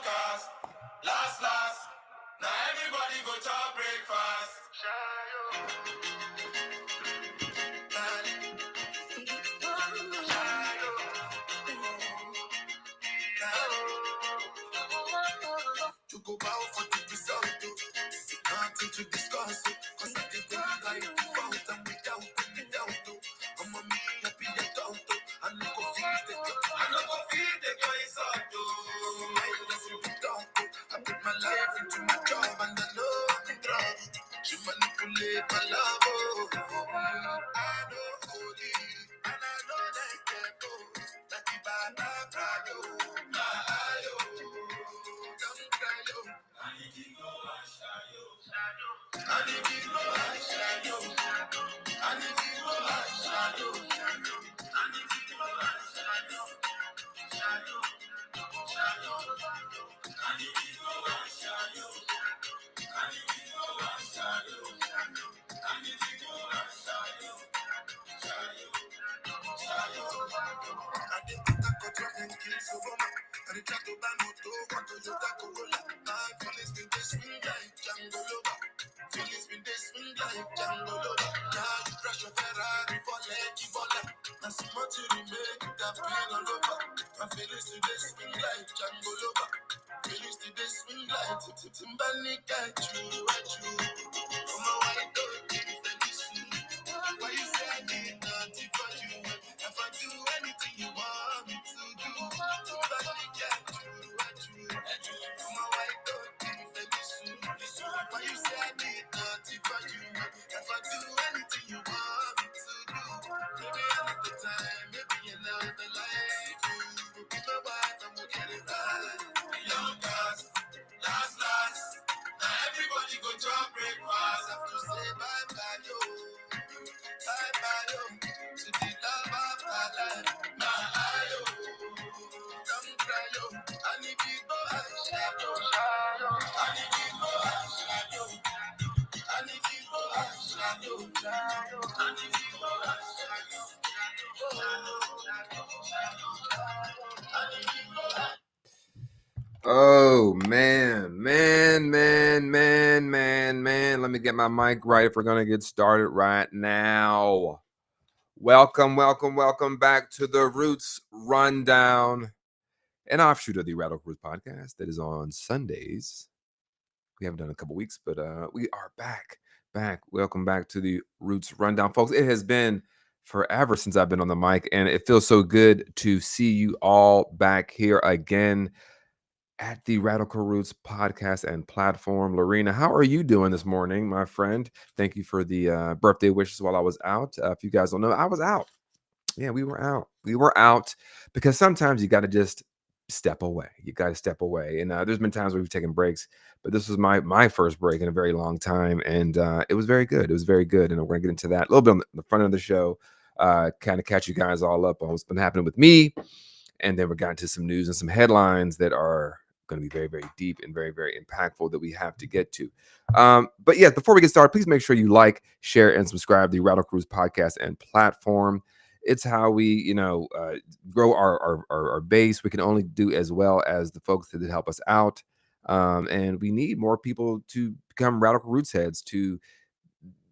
cast. Last. Now everybody go to breakfast. To go bow for the result, nothing to discuss. Cause I did the like without and without. I'm a me happy adult. I no go feed the guys out. I listen to talk. I put my life into my job and I know I'm drunk. She manipulate my love. I know holy and I know that devil. That the bad I cry, don't cry, I need to go and shadow. I need to go and shadow. I need to go and shadow. I need to go and shadow. Shadow. I need to go and shadow. I need to go and shadow. I need to go and shadow. I did put a control and kill so woman. And it tried to ban moto, what to you got Corolla. My feelings been this swing like Django Lover. Feelings been this swing like Django Lover. Now you crash your Ferrari for leggy baller. And some more to remain, that pain all over. My feelings today swing like Django Lover. Feelings today swing like Timbani got you. I'm a white dog, baby, for this you. Why you say I need nothing for you? If I do anything you want me to do, somebody got you. I'm a white dog, baby, for this you. Why you say I need nothing for you? If I do anything you want me to do, maybe another time, maybe another life. You will be my wife and we'll get it right. Young cast, last. Now everybody go to breakfast. Have to say bye-bye, yo. Bye-bye, yo. To the love of my life. My yo. Don't cry, yo. I need people and shadow. I need people and shadow. I need people and shadow. I need people and shadow. I need people and Oh, man. Let me get my mic right if we're going to get started right now. Welcome back to the Roots Rundown, an offshoot of the Radical Roots podcast that is on Sundays. We haven't done a couple weeks, but we are back. Welcome back to the Roots Rundown, folks. It has been forever since I've been on the mic, and it feels so good to see you all back here again at the Radical Roots podcast and platform. Lorena, how are you doing this morning, my friend? Thank you for the birthday wishes while I was out. If you guys don't know, I was out. Yeah, we were out. Because sometimes you got to just step away. And there's been times where we've taken breaks, but this was my first break in a very long time, and it was very good. And we're going to get into that a little bit on the front of the show, kind of catch you guys all up on what's been happening with me. And then we're getting to some news and some headlines that are going to be very, very deep and very, very impactful that we have to get to. But yeah, before we get started, please make sure you like, share, and subscribe to the Radical Roots podcast and platform. It's how we, grow our base. We can only do as well as the folks that help us out. And we need more people to become Radical Roots heads, to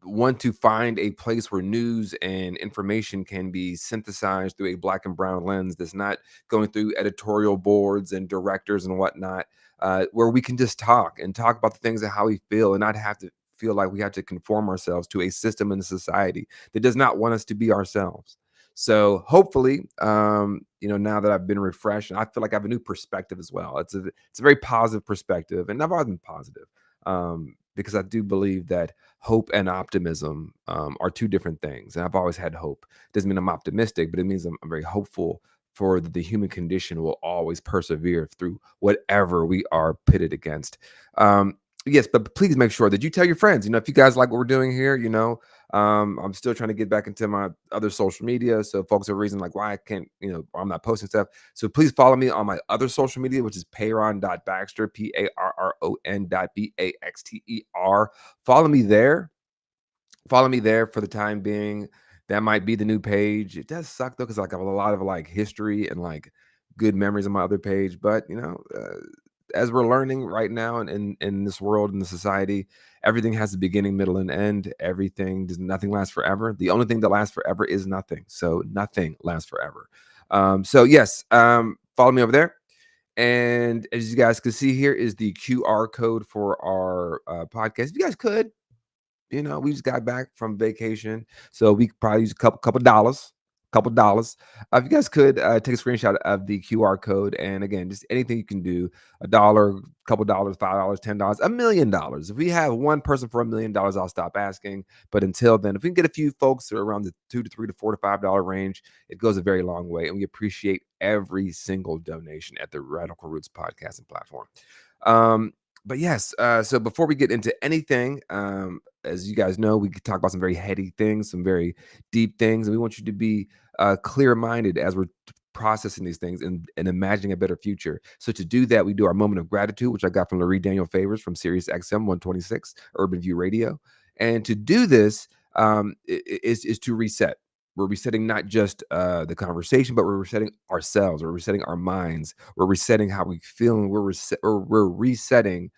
want to find a place where news and information can be synthesized through a black and brown lens that's not going through editorial boards and directors and whatnot, where we can just talk about the things and how we feel and not have to feel like we have to conform ourselves to a system in society that does not want us to be ourselves. So hopefully, now that I've been refreshed, and I feel like I have a new perspective as well. It's a very positive perspective, and I've always been positive. Because I do believe that hope and optimism are two different things. And I've always had hope. Doesn't mean I'm optimistic, but it means I'm very hopeful for the human condition will always persevere through whatever we are pitted against. Yes, but please make sure that you tell your friends, if you guys like what we're doing here, I'm still trying to get back into my other social media. So folks are reason like why I can't, I'm not posting stuff. So please follow me on my other social media, which is payron.baxter, PARRON.BAXTER. Follow me there for the time being. That might be the new page. It does suck though, because I have a lot of history and good memories on my other page, but as we're learning right now in this world, in the society, everything has a beginning, middle, and end. Nothing lasts forever. The only thing that lasts forever is nothing. So nothing lasts forever. So yes, follow me over there. And as you guys can see, here is the QR code for our podcast. If you guys could, we just got back from vacation, so we could probably use a couple dollars. Couple dollars. If you guys could take a screenshot of the QR code, and again, just anything you can do, $1, couple dollars, $5, $10, $1,000,000. If we have one person for $1,000,000, I'll stop asking. But until then, if we can get a few folks around the $2 to $3 to $4 to $5 range, it goes a very long way, and we appreciate every single donation at the Radical Roots podcasting platform. But yes, so before we get into anything, as you guys know, we could talk about some very heady things, some very deep things, and we want you to be clear-minded as we're processing these things and imagining a better future. So to do that, we do our moment of gratitude, which I got from Larry Daniel Favors from Sirius XM 126 Urban View Radio. And to do this is to reset. We're resetting not just the conversation, but we're resetting ourselves. We're resetting our minds. We're resetting how we feel, and we're resetting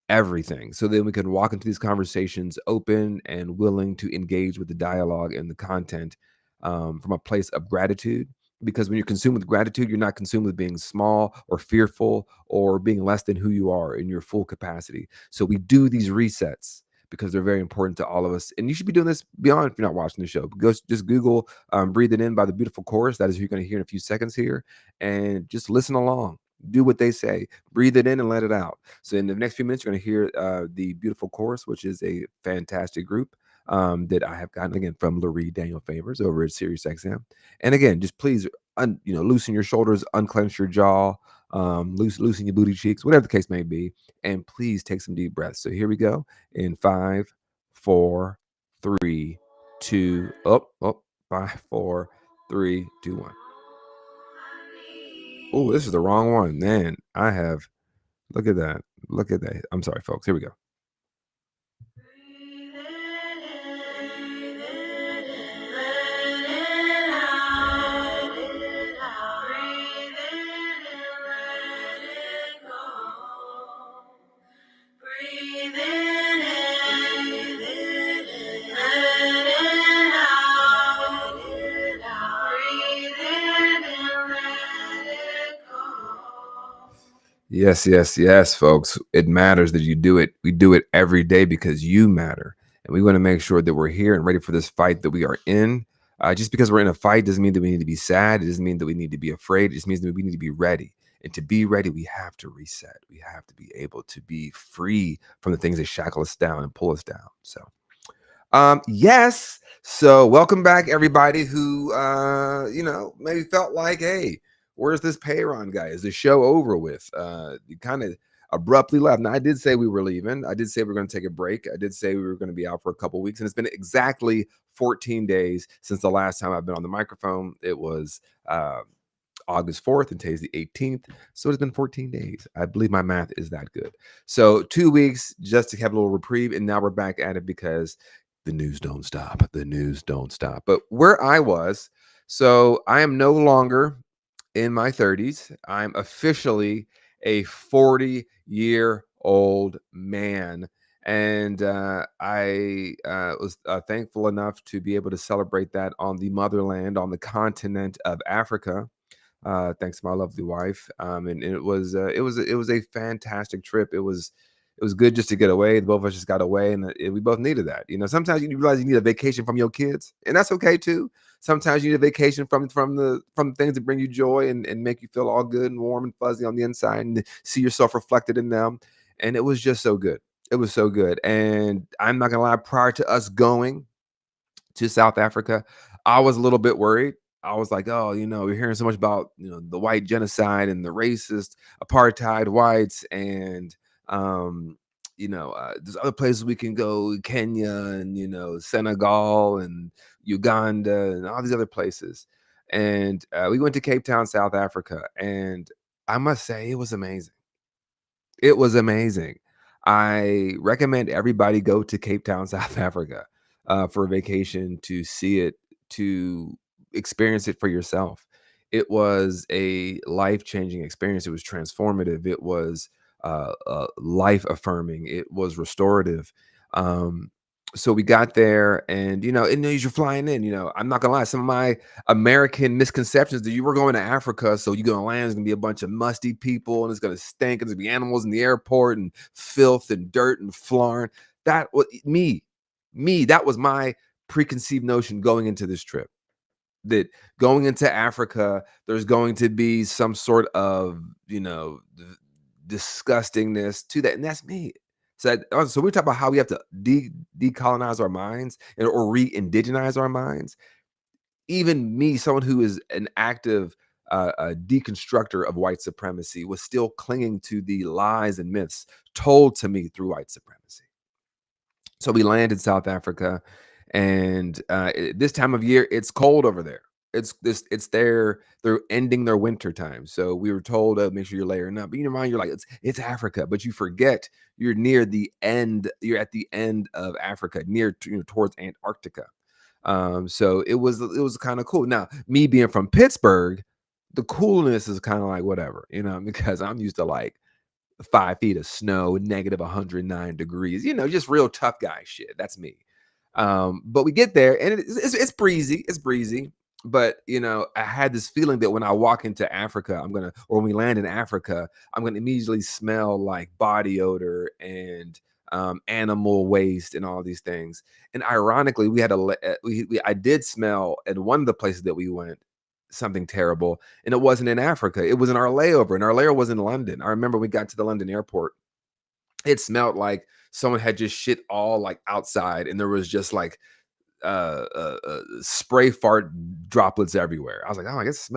everything, so then we can walk into these conversations open and willing to engage with the dialogue and the content from a place of gratitude. Because when you're consumed with gratitude, you're not consumed with being small or fearful or being less than who you are in your full capacity. So we do these resets because they're very important to all of us. And you should be doing this beyond if you're not watching the show. Just Google Breathe It In by the Beautiful Chorus. That is who you're going to hear in a few seconds here. And just listen along. Do what they say. Breathe it in and let it out. So in the next few minutes, you're going to hear the Beautiful Chorus, which is a fantastic group that I have gotten, again, from Larry Daniel Favors over at Sirius XM. And again, just please, loosen your shoulders, unclench your jaw, loosen your booty cheeks, whatever the case may be. And please take some deep breaths. So here we go in 5, 4, 3, 2, 5, 4, 3, 2, 1. Oh, this is the wrong one. Man, look at that. Look at that. I'm sorry, folks. Here we go. Yes, folks. It matters that you do it. We do it every day because you matter. And we want to make sure that we're here and ready for this fight that we are in. Just because we're in a fight doesn't mean that we need to be sad. It doesn't mean that we need to be afraid. It just means that we need to be ready. And to be ready, we have to reset. We have to be able to be free from the things that shackle us down and pull us down. So, yes. So welcome back, everybody who, maybe felt like, hey, where's this pay run guy? Is the show over with? You kind of abruptly left. Now, I did say we were leaving. I did say we were going to take a break. I did say we were going to be out for a couple weeks. And it's been exactly 14 days since the last time I've been on the microphone. It was August 4th, and today's the 18th. So it's been 14 days. I believe my math is that good. So 2 weeks just to have a little reprieve. And now we're back at it because the news don't stop. The news don't stop. But where I was, so I am no longer in my 30s. I'm officially a 40-year-old man. And I was thankful enough to be able to celebrate that on the motherland, on the continent of Africa. Thanks to my lovely wife. And it was a fantastic trip. It was good just to get away. Both of us just got away, and we both needed that. Sometimes you realize you need a vacation from your kids, and that's okay too. Sometimes you need a vacation from the things that bring you joy and make you feel all good and warm and fuzzy on the inside, and see yourself reflected in them. And it was just so good. It was so good. And I'm not gonna lie, prior to us going to South Africa, I was a little bit worried. I was like, oh, we're hearing so much about, the white genocide and the racist apartheid whites, and there's other places we can go, Kenya and, Senegal and Uganda and all these other places. And we went to Cape Town, South Africa, and I must say it was amazing. It was amazing. I recommend everybody go to Cape Town, South Africa for a vacation, to see it, to experience it for yourself. It was a life-changing experience. It was transformative. It was life affirming. It was restorative. Um, so we got there, and as you're flying in, I'm not gonna lie, some of my American misconceptions that you were going to Africa, so you're gonna land, there's gonna be a bunch of musty people, and it's gonna stink, and there's gonna be animals in the airport, and filth, and dirt, and flarn. That was me. That was my preconceived notion going into this trip. That going into Africa, there's going to be some sort of, disgustingness to that, and that's me. So we talk about how we have to decolonize our minds or re-indigenize our minds. Even me, someone who is an active deconstructor of white supremacy, was still clinging to the lies and myths told to me through white supremacy. So we land in South Africa, and this time of year, it's cold over there. They're ending their winter time. So we were told, make sure you're layering up. But in your mind, you're like, it's Africa, but you forget you're near the end. You're at the end of Africa, near towards Antarctica. So it was kind of cool. Now, me being from Pittsburgh, the coolness is kind of like whatever, because I'm used to like 5 feet of snow, negative 109 degrees, just real tough guy shit. That's me. But we get there, and it's breezy. It's breezy. But I had this feeling that when I walk into Africa, or when we land in Africa, I'm gonna immediately smell like body odor and animal waste and all these things. And ironically, we had I did smell at one of the places that we went something terrible, and it wasn't in Africa. It was in our layover, and our layover was in London. I remember we got to the London airport. It smelled like someone had just shit all like outside, and there was just like spray fart droplets everywhere. I was like, oh, I guess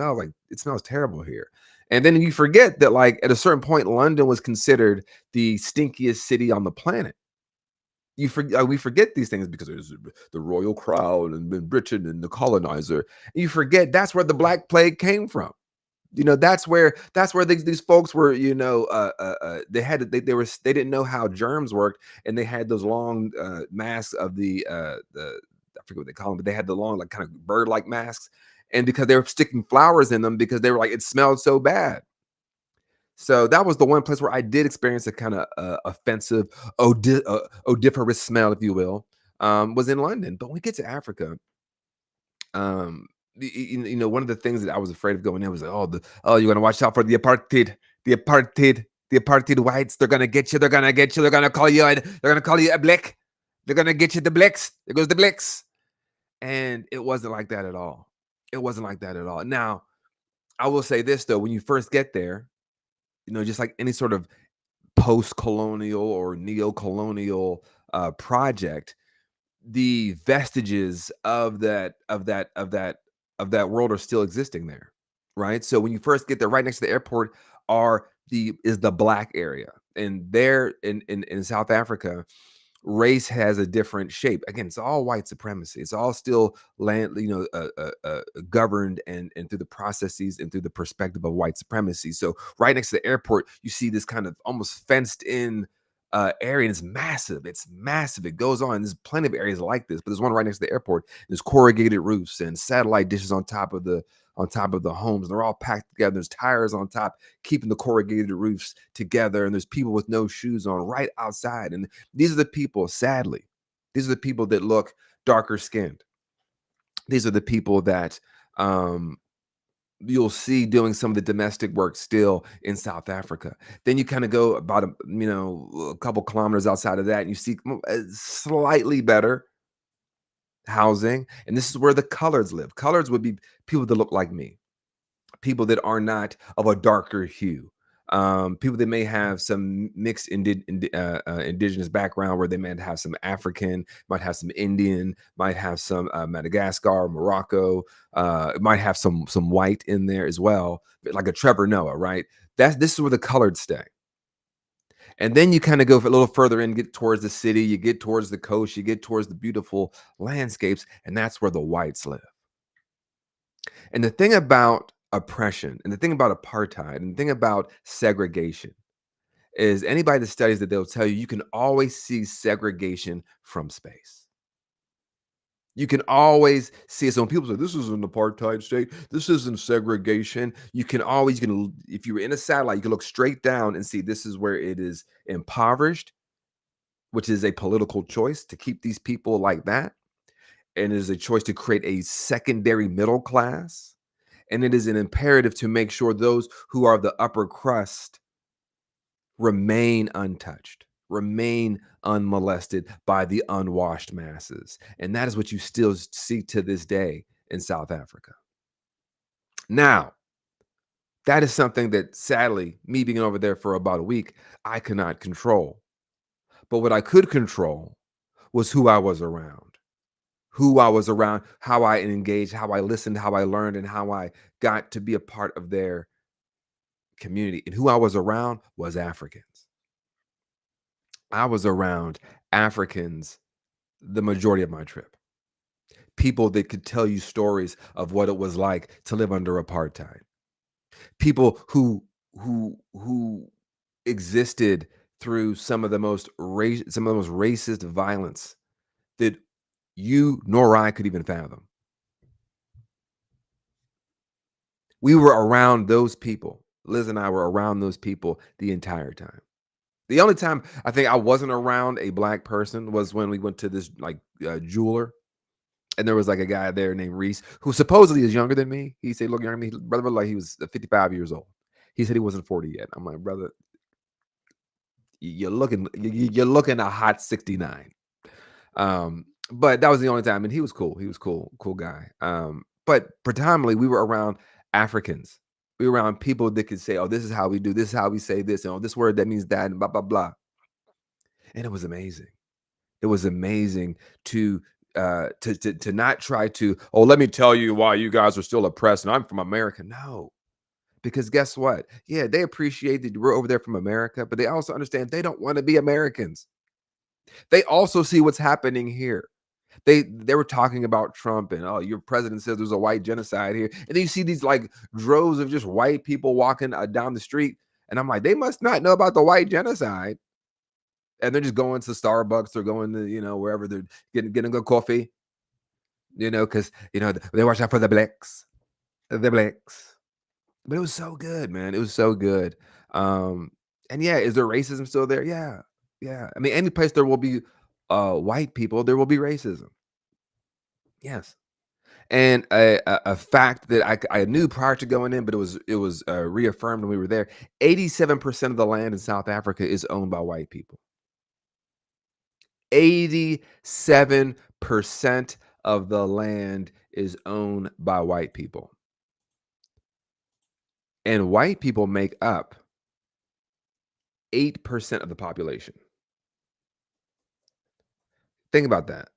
it smells terrible here. And then you forget that, like, at a certain point, London was considered the stinkiest city on the planet. We forget these things because there's the royal crown and Britain and the colonizer. And you forget that's where the Black Plague came from. That's where these folks were. They didn't know how germs worked, and they had those long masks of the I forget what they call them, but they had the long, like, kind of bird like masks, and because they were sticking flowers in them because they were like, it smelled so bad. So that was the one place where I did experience a kind of offensive, odoriferous smell, if you will, was in London. But when we get to Africa, one of the things that I was afraid of going in was like, you're gonna watch out for the apartheid whites. They're gonna get you. They're gonna get you. They're gonna call you. They're gonna call you a blick. They're gonna get you the blicks. There goes the blicks. And it wasn't like that at all. It wasn't like that at all. Now, I will say this though: when you first get there, just like any sort of post-colonial or neo-colonial project, the vestiges of that world are still existing there, right? So when you first get there, right next to the airport is the black area, and there in South Africa, race has a different shape. Again, it's all white supremacy. It's all still governed and through the processes and through the perspective of white supremacy. So right next to the airport, you see this kind of almost fenced in area, and it's massive. It's massive. It goes on. There's plenty of areas like this, but there's one right next to the airport. There's corrugated roofs and satellite dishes on top of the homes. They're all packed together. There's tires on top, keeping the corrugated roofs together. And there's people with no shoes on right outside. And these are the people, sadly, these are the people that look darker skinned. These are the people that you'll see doing some of the domestic work still in South Africa. Then you kind of go about a couple kilometers outside of that, and you see slightly better housing. And this is where the coloreds live. Coloreds would be people that look like me, people that are not of a darker hue, people that may have some mixed indigenous background, where they might have some African, might have some Indian, might have some Madagascar, Morocco, might have some white in there as well, like a Trevor Noah, right? This is where the colored stay. And then you kind of go a little further in, get towards the city, you get towards the coast, you get towards the beautiful landscapes, and that's where the whites live. And the thing about oppression, and the thing about apartheid, and the thing about segregation is, anybody that studies it, they'll tell you, you can always see segregation from space. You can always see it. So when people say this is an apartheid state, this isn't segregation, if you were in a satellite, you can look straight down and see this is where it is impoverished, which is a political choice to keep these people like that. And it is a choice to create a secondary middle class. And it is an imperative to make sure those who are the upper crust remain untouched, remain unmolested by the unwashed masses. And that is what you still see to this day in South Africa. Now, that is something that sadly, me being over there for about a week, I could not control. But what I could control was who I was around, how I engaged, how I listened, how I learned, and how I got to be a part of their community. And who I was around was Africans. I was around Africans the majority of my trip. People that could tell you stories of what it was like to live under apartheid. People who existed through some of the most racist violence that you nor I could even fathom. We were around those people. Liz and I were around those people the entire time. The only time I think I wasn't around a black person was when we went to this jeweler, and there was like a guy there named Reese who supposedly is younger than me. He said, "Look, younger than me, brother, like he was 55 years old." He said he wasn't 40 yet. I'm like, brother, you're looking a hot 69. But that was the only time, and he was cool. He was cool guy. But predominantly we were around Africans. We were around people that could say, "Oh, this is how we do. This is how we say this. And oh, this word that means that," and blah blah blah. And it was amazing. It was amazing to not try to, oh, let me tell you why you guys are still oppressed and I'm from America. No, because guess what? Yeah, they appreciate that we're over there from America, but they also understand they don't want to be Americans. They also see what's happening here. They were talking about Trump and, oh, your president says there's a white genocide here, and then you see these like droves of just white people walking down the street, and I'm like, they must not know about the white genocide, and they're just going to Starbucks or going to wherever they're getting a coffee, because they watch out for the blacks. But it was so good, man. It was so good. Um, and yeah, is there racism still there? Yeah, yeah. I mean, any place there will be white people, there will be racism. Yes. And a fact that I knew prior to going in, but it was reaffirmed when we were there. 87% of the land in South Africa is owned by white people. 87% of the land is owned by white people. And white people make up 8% of the population. Think about that.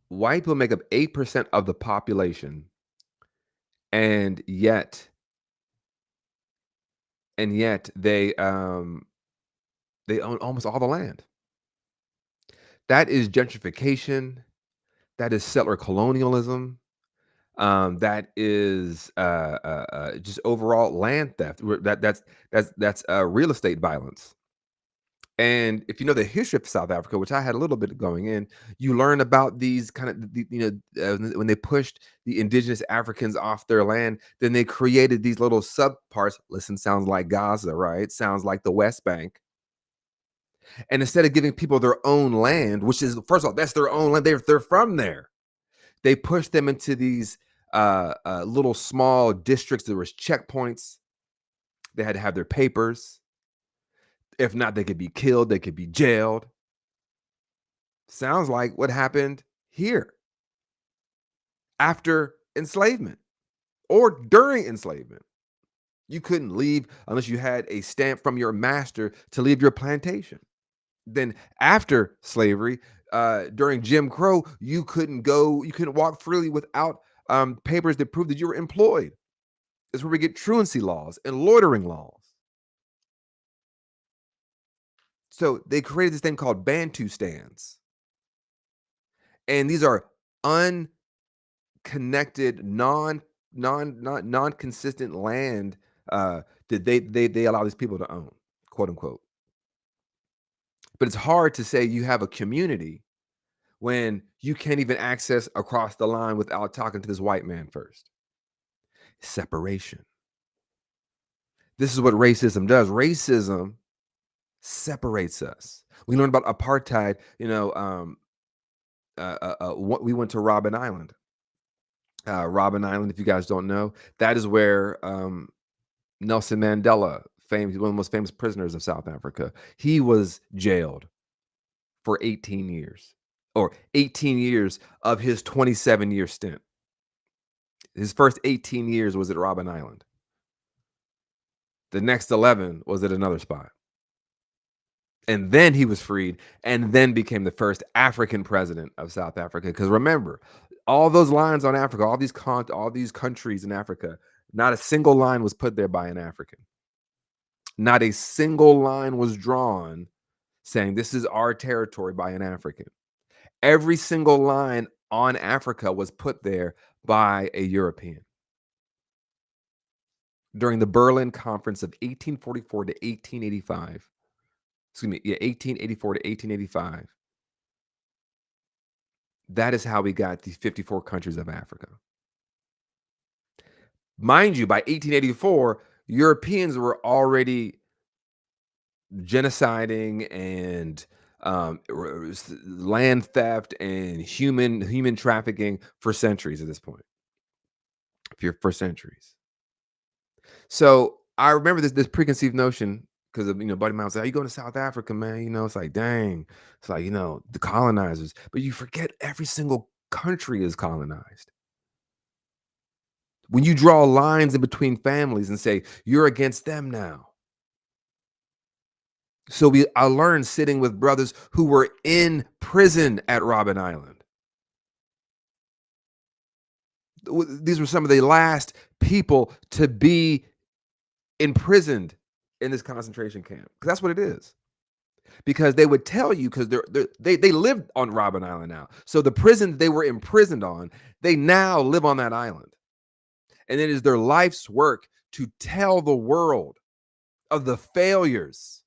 White people make up 8% of the population, and yet they own almost all the land. That is gentrification. That is settler colonialism. That is just overall land theft. That's real estate violence. And if you know the history of South Africa, which I had a little bit going in, you learn about these kind of, when they pushed the indigenous Africans off their land, then they created these little subparts. Listen, sounds like Gaza, right? Sounds like the West Bank. And instead of giving people their own land, which is, first of all, that's their own land, they're from there. They pushed them into these little small districts. There was checkpoints. They had to have their papers. If not, they could be killed. They could be jailed. Sounds like what happened here after enslavement or during enslavement. You couldn't leave unless you had a stamp from your master to leave your plantation. Then after slavery, during Jim Crow, you couldn't walk freely without papers that prove that you were employed. That's where we get truancy laws and loitering laws. So they created this thing called Bantu stands. And these are unconnected, non-consistent land that they allow these people to own, quote unquote. But it's hard to say you have a community when you can't even access across the line without talking to this white man first? Separation. This is what racism does. Racism separates us. We learned about apartheid. We went to Robben Island. Robben Island, if you guys don't know, that is where Nelson Mandela, famous, one of the most famous prisoners of South Africa, he was jailed for 18 years, or 18 years of his 27-year stint. His first 18 years was at Robben Island. The next 11 was at another spot. And then he was freed and then became the first African president of South Africa. Because remember, all those lines on Africa, all these countries in Africa, not a single line was put there by an African. Not a single line was drawn saying this is our territory by an African. Every single line on Africa was put there by a European. During the Berlin Conference of 1844 to 1885, 1884 to 1885, that is how we got these 54 countries of Africa. Mind you, by 1884, Europeans were already genociding and land theft and human trafficking for centuries at this point. For centuries. So I remember this preconceived notion because of, buddy mine was like, "Are you going to South Africa, man?" It's like, dang, it's like, the colonizers. But you forget every single country is colonized. When you draw lines in between families and say, you're against them now. So I learned sitting with brothers who were in prison at Robben Island. These were some of the last people to be imprisoned in this concentration camp. Because that's what it is. Because they would tell you, because they lived on Robben Island now. So the prison they were imprisoned on, they now live on that island. And it is their life's work to tell the world of the failures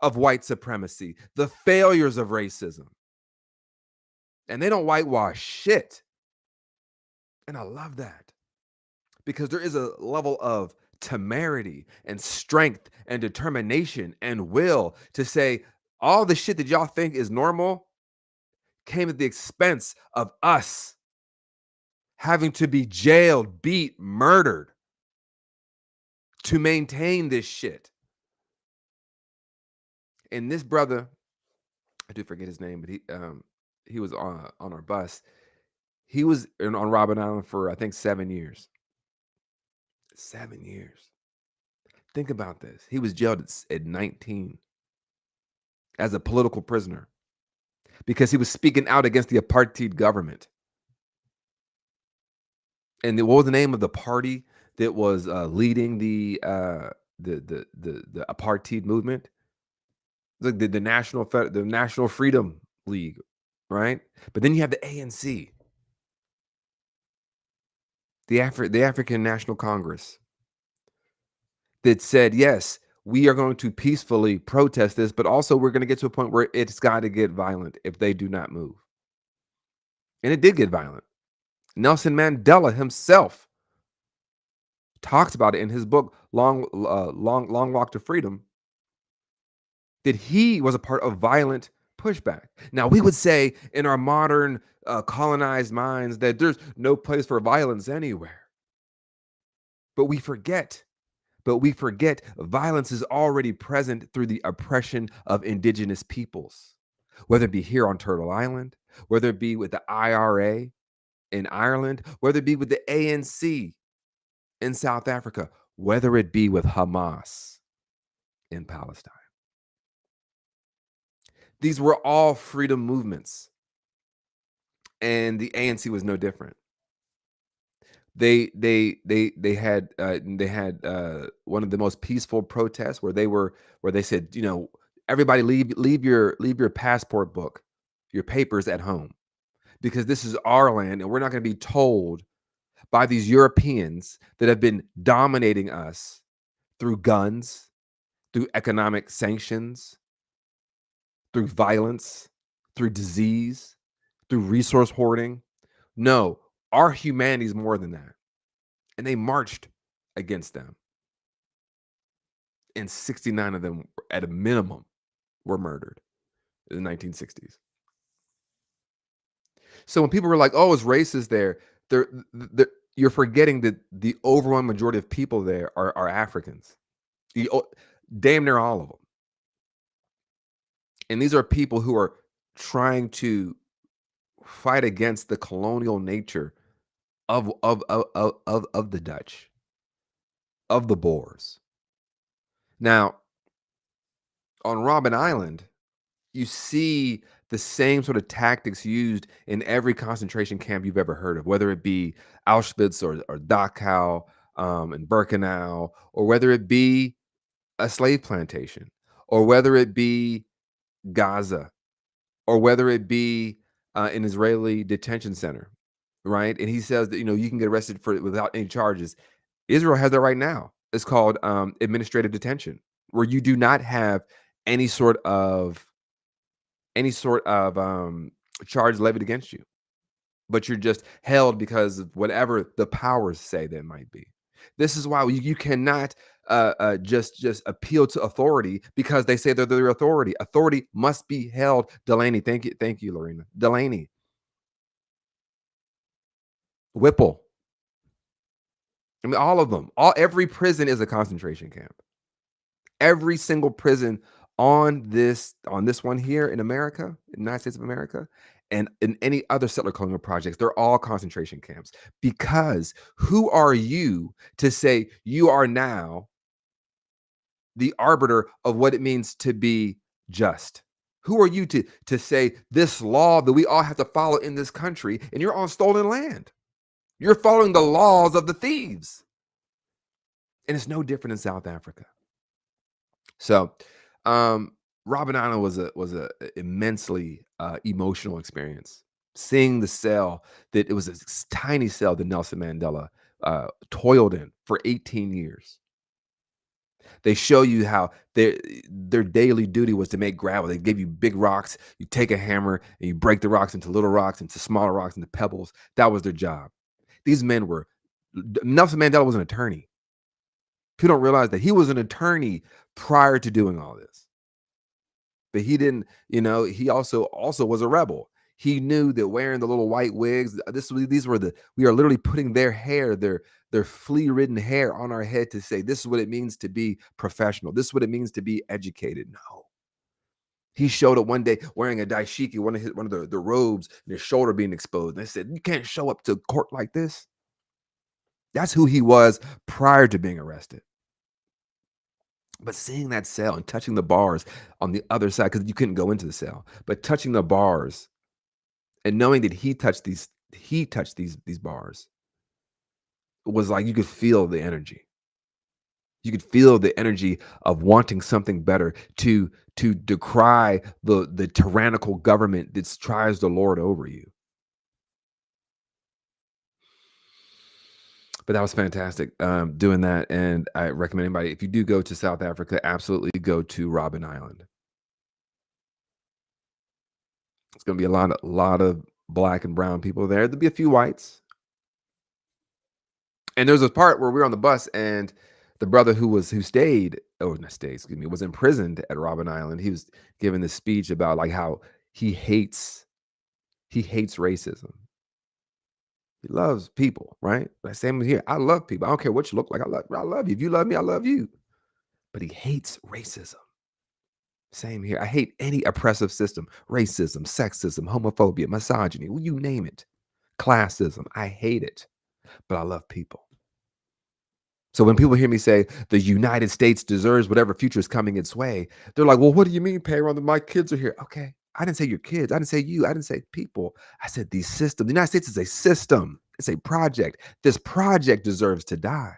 of white supremacy, the failures of racism. And they don't whitewash shit. And I love that. Because there is a level of temerity and strength and determination and will to say all the shit that y'all think is normal came at the expense of us having to be jailed, beat, murdered to maintain this shit. And this brother, I do forget his name, but he was on our bus. He was on Robben Island for, I think, 7 years. 7 years. Think about this. He was jailed at 19 as a political prisoner because he was speaking out against the apartheid government. And what was the name of the party that was leading the apartheid movement? The National Freedom League, right? But then you have the ANC, the African National Congress, that said, yes, we are going to peacefully protest this, but also we're going to get to a point where it's got to get violent if they do not move. And it did get violent. Nelson Mandela himself talks about it in his book, Long Walk to Freedom, that he was a part of violent pushback. Now, we would say in our modern colonized minds that there's no place for violence anywhere. But we forget violence is already present through the oppression of indigenous peoples, whether it be here on Turtle Island, whether it be with the IRA in Ireland, whether it be with the ANC in South Africa, whether it be with Hamas in Palestine. These were all freedom movements, and the ANC was no different. They had one of the most peaceful protests where they said, everybody leave your passport book, your papers at home, because this is our land and we're not going to be told by these Europeans that have been dominating us through guns, through economic sanctions, through violence, through disease, through resource hoarding. No, our humanity is more than that. And they marched against them. And 69 of them, at a minimum, were murdered in the 1960s. So when people were like, "Oh, it's racist there," you're forgetting that the overwhelming majority of people there are Africans. Damn near all of them. And these are people who are trying to fight against the colonial nature of the Dutch, of the Boers. Now, on Robben Island, you see the same sort of tactics used in every concentration camp you've ever heard of, whether it be Auschwitz or Dachau, and Birkenau, or whether it be a slave plantation, or whether it be Gaza, or whether it be an Israeli detention center, right? And he says that you can get arrested for without any charges. Israel has that right now. It's called administrative detention, where you do not have any sort of any sort of charge levied against you, but you're just held because of whatever the powers say that might be. This is why you cannot just appeal to authority because they say they're their authority. Authority must be held. Delaney, thank you, Lorena. Delaney, Whipple. I mean, all of them. Every prison is a concentration camp. Every single prison on this one here in America, in the United States of America, and in any other settler colonial projects, they're all concentration camps. Because who are you to say you are now the arbiter of what it means to be just? Who are you to say this law that we all have to follow in this country, and you're on stolen land? You're following the laws of the thieves. And it's no different in South Africa. So, Robben Island was a immensely emotional experience. Seeing the cell that it was a tiny cell that Nelson Mandela toiled in for 18 years. They show you how their daily duty was to make gravel. They give you big rocks. You take a hammer and you break the rocks into little rocks, into smaller rocks, into pebbles. That was their job. These men were. Nelson Mandela was an attorney. People don't realize that he was an attorney prior to doing all this. But he didn't, he also was a rebel. He knew that wearing the little white wigs, we are literally putting their hair, their flea-ridden hair on our head to say, this is what it means to be professional. This is what it means to be educated. No. He showed up one day wearing a daishiki, one of the robes, and his shoulder being exposed. And they said, you can't show up to court like this. That's who he was prior to being arrested. But seeing that cell and touching the bars on the other side, because you couldn't go into the cell, but touching the bars and knowing that he touched these bars was like you could feel the energy. You could feel the energy of wanting something better, to decry the tyrannical government that tries to lord over you. But that was fantastic, doing that, and I recommend anybody, if you do go to South Africa, absolutely go to Robben Island. It's gonna be a lot of black and brown people there. There'll be a few whites. And there's a part where we were on the bus and the brother who stayed, oh not stayed, excuse me, was imprisoned at Robben Island. He was giving this speech about like how he hates racism. He loves people, right? Like same here. I love people. I don't care what you look like. I love you. If you love me, I love you. But he hates racism. Same here. I hate any oppressive system, racism, sexism, homophobia, misogyny, you name it. Classism. I hate it. But I love people. So when people hear me say the United States deserves whatever future is coming its way, they're like, well, what do you mean, Payron? My kids are here. Okay. I didn't say your kids. I didn't say you. I didn't say people. I said these systems. The United States is a system. It's a project. This project deserves to die.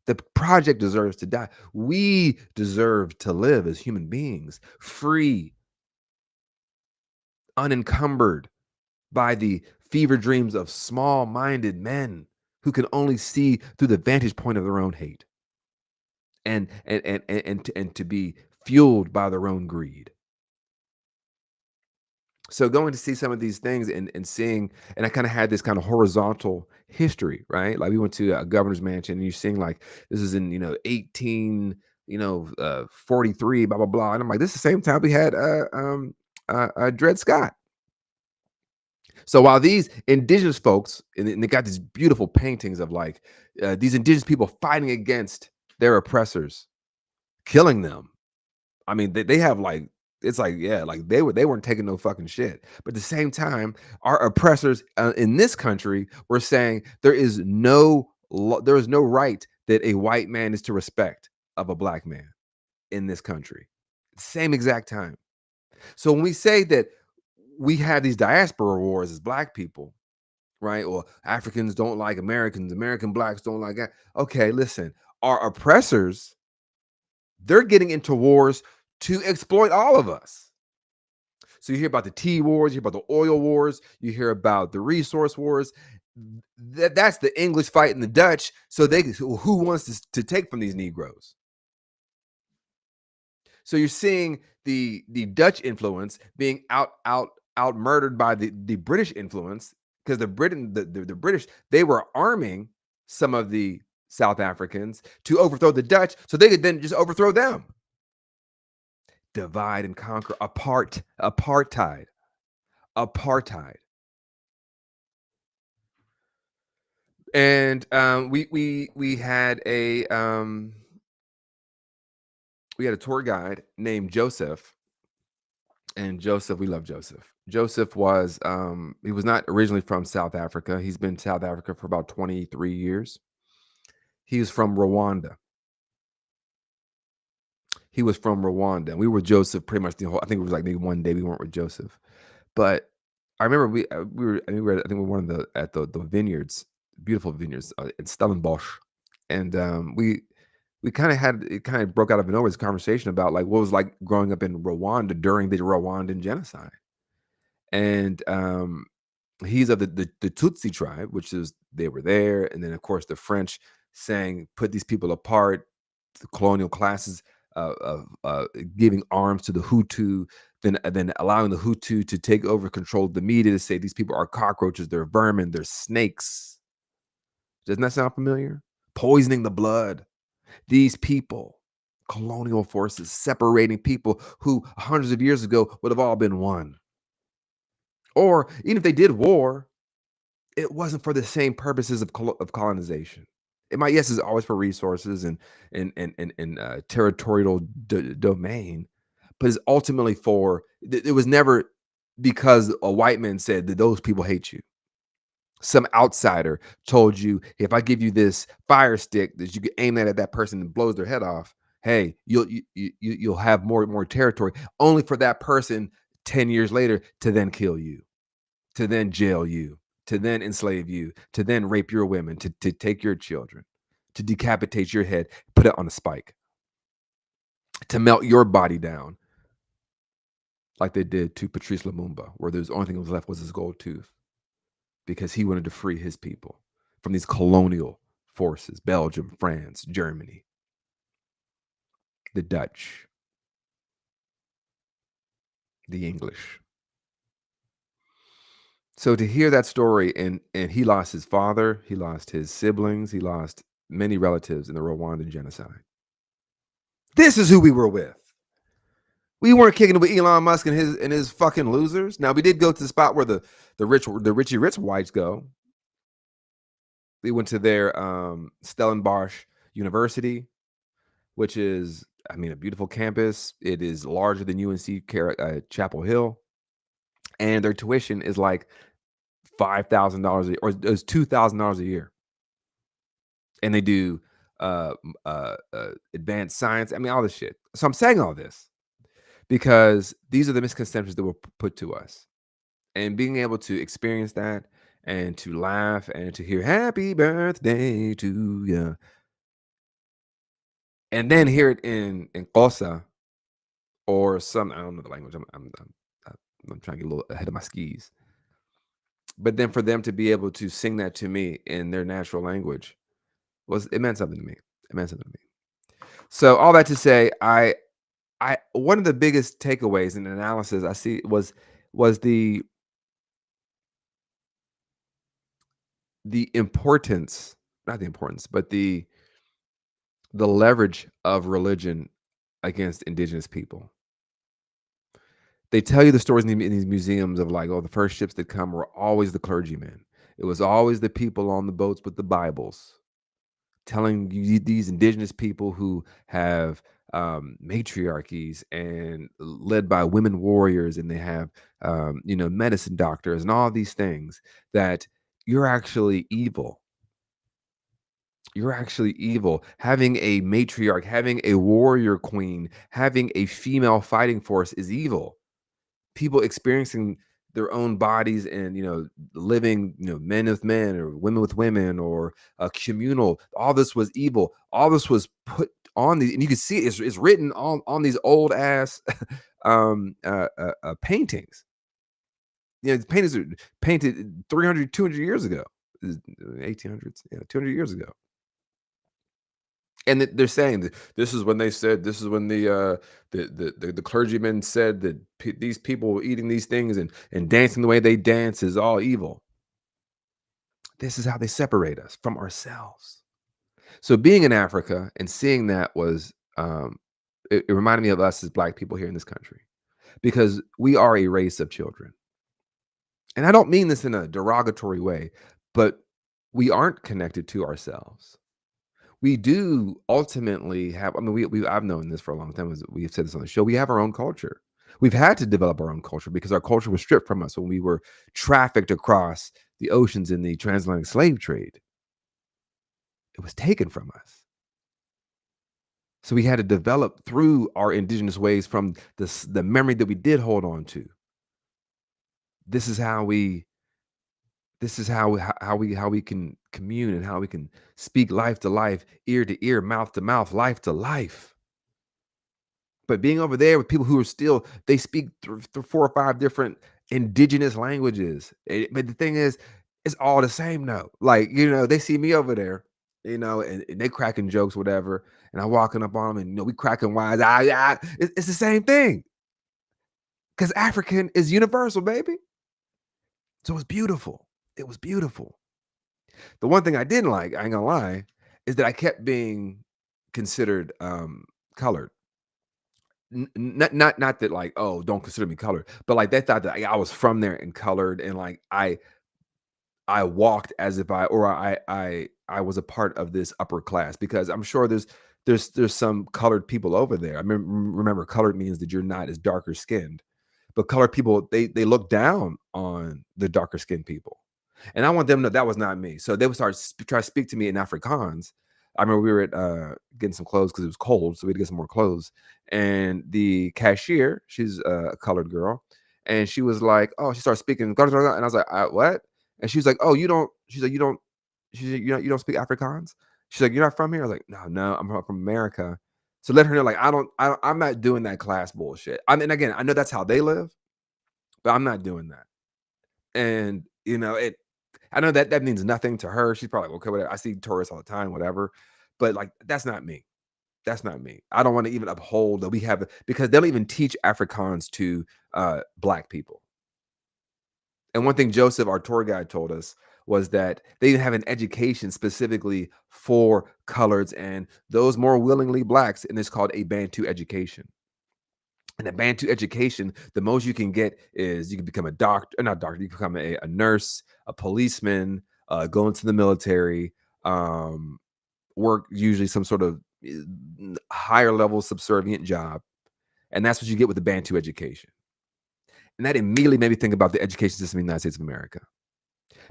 The project deserves to die. We deserve to live as human beings, free, unencumbered by the fever dreams of small-minded men who can only see through the vantage point of their own hate and to be fueled by their own greed. So going to see some of these things and seeing, and I kind of had this kind of horizontal history, right? Like we went to a governor's mansion, and you're seeing like this is in 18 43 blah blah blah, and I'm like, this is the same time we had Dred Scott. So while these indigenous folks, and they got these beautiful paintings of like these indigenous people fighting against their oppressors, killing them. I mean, they have like, it's like, yeah, like they weren't taking no fucking shit. But at the same time, our oppressors in this country were saying there is no right that a white man is to respect of a black man in this country. Same exact time. So when we say that we have these diaspora wars as black people, right? Or Africans don't like Americans, American blacks don't like that. Okay, listen, our oppressors, they're getting into wars to exploit all of us. So you hear about the tea wars, you hear about the oil wars, you hear about the resource wars. That's the English fighting the Dutch. So who wants to take from these Negroes? So you're seeing the Dutch influence being out murdered by the British influence, because the British, they were arming some of the South Africans to overthrow the Dutch so they could then just overthrow them. Divide and conquer, apartheid. And we had a tour guide named Joseph. And Joseph, we love Joseph. Joseph was he was not originally from South Africa. He's been in South Africa for about 23 years. He was from Rwanda. He was from Rwanda. We were with Joseph pretty much the whole. I think it was like maybe one day we weren't with Joseph, but I remember we were. I think we were one of the vineyards, beautiful vineyards in Stellenbosch, and we kind of had, it kind of broke out of nowhere, this conversation about like what it was like growing up in Rwanda during the Rwandan genocide. And he's of the Tutsi tribe, which is, they were there, and then of course the French saying put these people apart, the colonial classes giving arms to the Hutu, then allowing the Hutu to take over control of the media to say these people are cockroaches, they're vermin, they're snakes. Doesn't that sound familiar? Poisoning the blood. These people, colonial forces, separating people who hundreds of years ago would have all been one. Or even if they did war, it wasn't for the same purposes of colonization. It might, yes, it's always for resources and territorial domain, but it's ultimately for. It was never because a white man said that those people hate you. Some outsider told you, if I give you this fire stick that you can aim that at that person and blows their head off, hey, you'll have more territory. Only for that person 10 years later to then kill you, to then jail you, to then enslave you, to then rape your women, to take your children, to decapitate your head, put it on a spike, to melt your body down, like they did to Patrice Lumumba, where the only thing that was left was his gold tooth, because he wanted to free his people from these colonial forces, Belgium, France, Germany, the Dutch, the English. So to hear that story, and he lost his father, he lost his siblings, he lost many relatives in the Rwandan genocide. This is who we were with. We weren't kicking it with Elon Musk and his fucking losers. Now we did go to the spot where the Richie Rich whites go. We went to their Stellenbosch University, which is, I mean, a beautiful campus. It is larger than UNC Chapel Hill, and their tuition is like $5,000 a year, or it's $2,000 a year, and they do advanced science. I mean, all this shit. So I'm saying all this because these are the misconceptions that were put to us, and being able to experience that and to laugh and to hear "Happy Birthday to you," and then hear it in Xhosa or some, I don't know the language. I'm trying to get a little ahead of my skis. But then for them to be able to sing that to me in their natural language it meant something to me. It meant something to me. So all that to say, I one of the biggest takeaways in the analysis I see was was the importance, not the importance, but the leverage of religion against indigenous people. They tell you the stories in these museums of like, oh, the first ships that come were always the clergymen. It was always the people on the boats with the Bibles telling you these indigenous people who have matriarchies and led by women warriors, and they have medicine doctors and all these things that you're actually evil. You're actually evil. Having a matriarch, having a warrior queen, having a female fighting force is evil. People experiencing their own bodies and living men with men or women with women or communal, all this was evil, all this was put on these, and you can see it's written on these old ass paintings. The paintings are painted 300, 200 years ago, 1800s, 200 years ago. And they're saying that this is when they said, this is when the clergymen said that these people eating these things and dancing the way they dance is all evil. This is how they separate us from ourselves. So being in Africa and seeing that was, it reminded me of us as Black people here in this country, because we are a race of children. And I don't mean this in a derogatory way, but we aren't connected to ourselves. We do ultimately have, I mean, I've known this for a long time, as we've said this on the show, we have our own culture. We've had to develop our own culture because our culture was stripped from us when we were trafficked across the oceans in the transatlantic slave trade. It was taken from us. So we had to develop through our indigenous ways from the memory that we did hold on to. This is how we how we can commune and how we can speak life to life, ear to ear, mouth to mouth, life to life. But being over there with people who are still, they speak through 4 or 5 different indigenous languages. But the thing is, it's all the same though. Like, they see me over there, and they cracking jokes, whatever. And I'm walking up on them and, we cracking wise. It's the same thing. Because African is universal, baby. So it's beautiful. It was beautiful. The one thing I didn't like, I ain't gonna lie, is that I kept being considered colored. Not that like, oh, don't consider me colored, but like they thought that I was from there and colored, and like I walked as if I was a part of this upper class, because I'm sure there's some colored people over there. I remember colored means that you're not as darker skinned, but colored people, they look down on the darker skinned people. And I want them to know that was not me. So they would try to speak to me in Afrikaans. I remember we were at getting some clothes because it was cold, so we had to get some more clothes. And the cashier, she's a colored girl, and she was like, "Oh," she started speaking, and I was like, "What?" And she was like, "Oh, you don't." She's like, "You don't." She's like, you don't speak Afrikaans." She's like, "You're not from here." I was like, "No, no, I'm from America." So let her know, like, I'm not doing that class bullshit. I mean, again, I know that's how they live, but I'm not doing that. And I know that means nothing to her. She's probably like, okay, whatever. I see tourists all the time, whatever. But like, that's not me. That's not me. I don't want to even uphold that we have it, because they don't even teach Afrikaans to Black people. And one thing Joseph, our tour guide, told us was that they even have an education specifically for coloreds and those more willingly Blacks, and it's called a Bantu education. And a Bantu education, the most you can get is you can become a doctor, not doctor, you can become a nurse, a policeman, go into the military, work usually some sort of higher level subservient job. And that's what you get with the Bantu education. And that immediately made me think about the education system in the United States of America,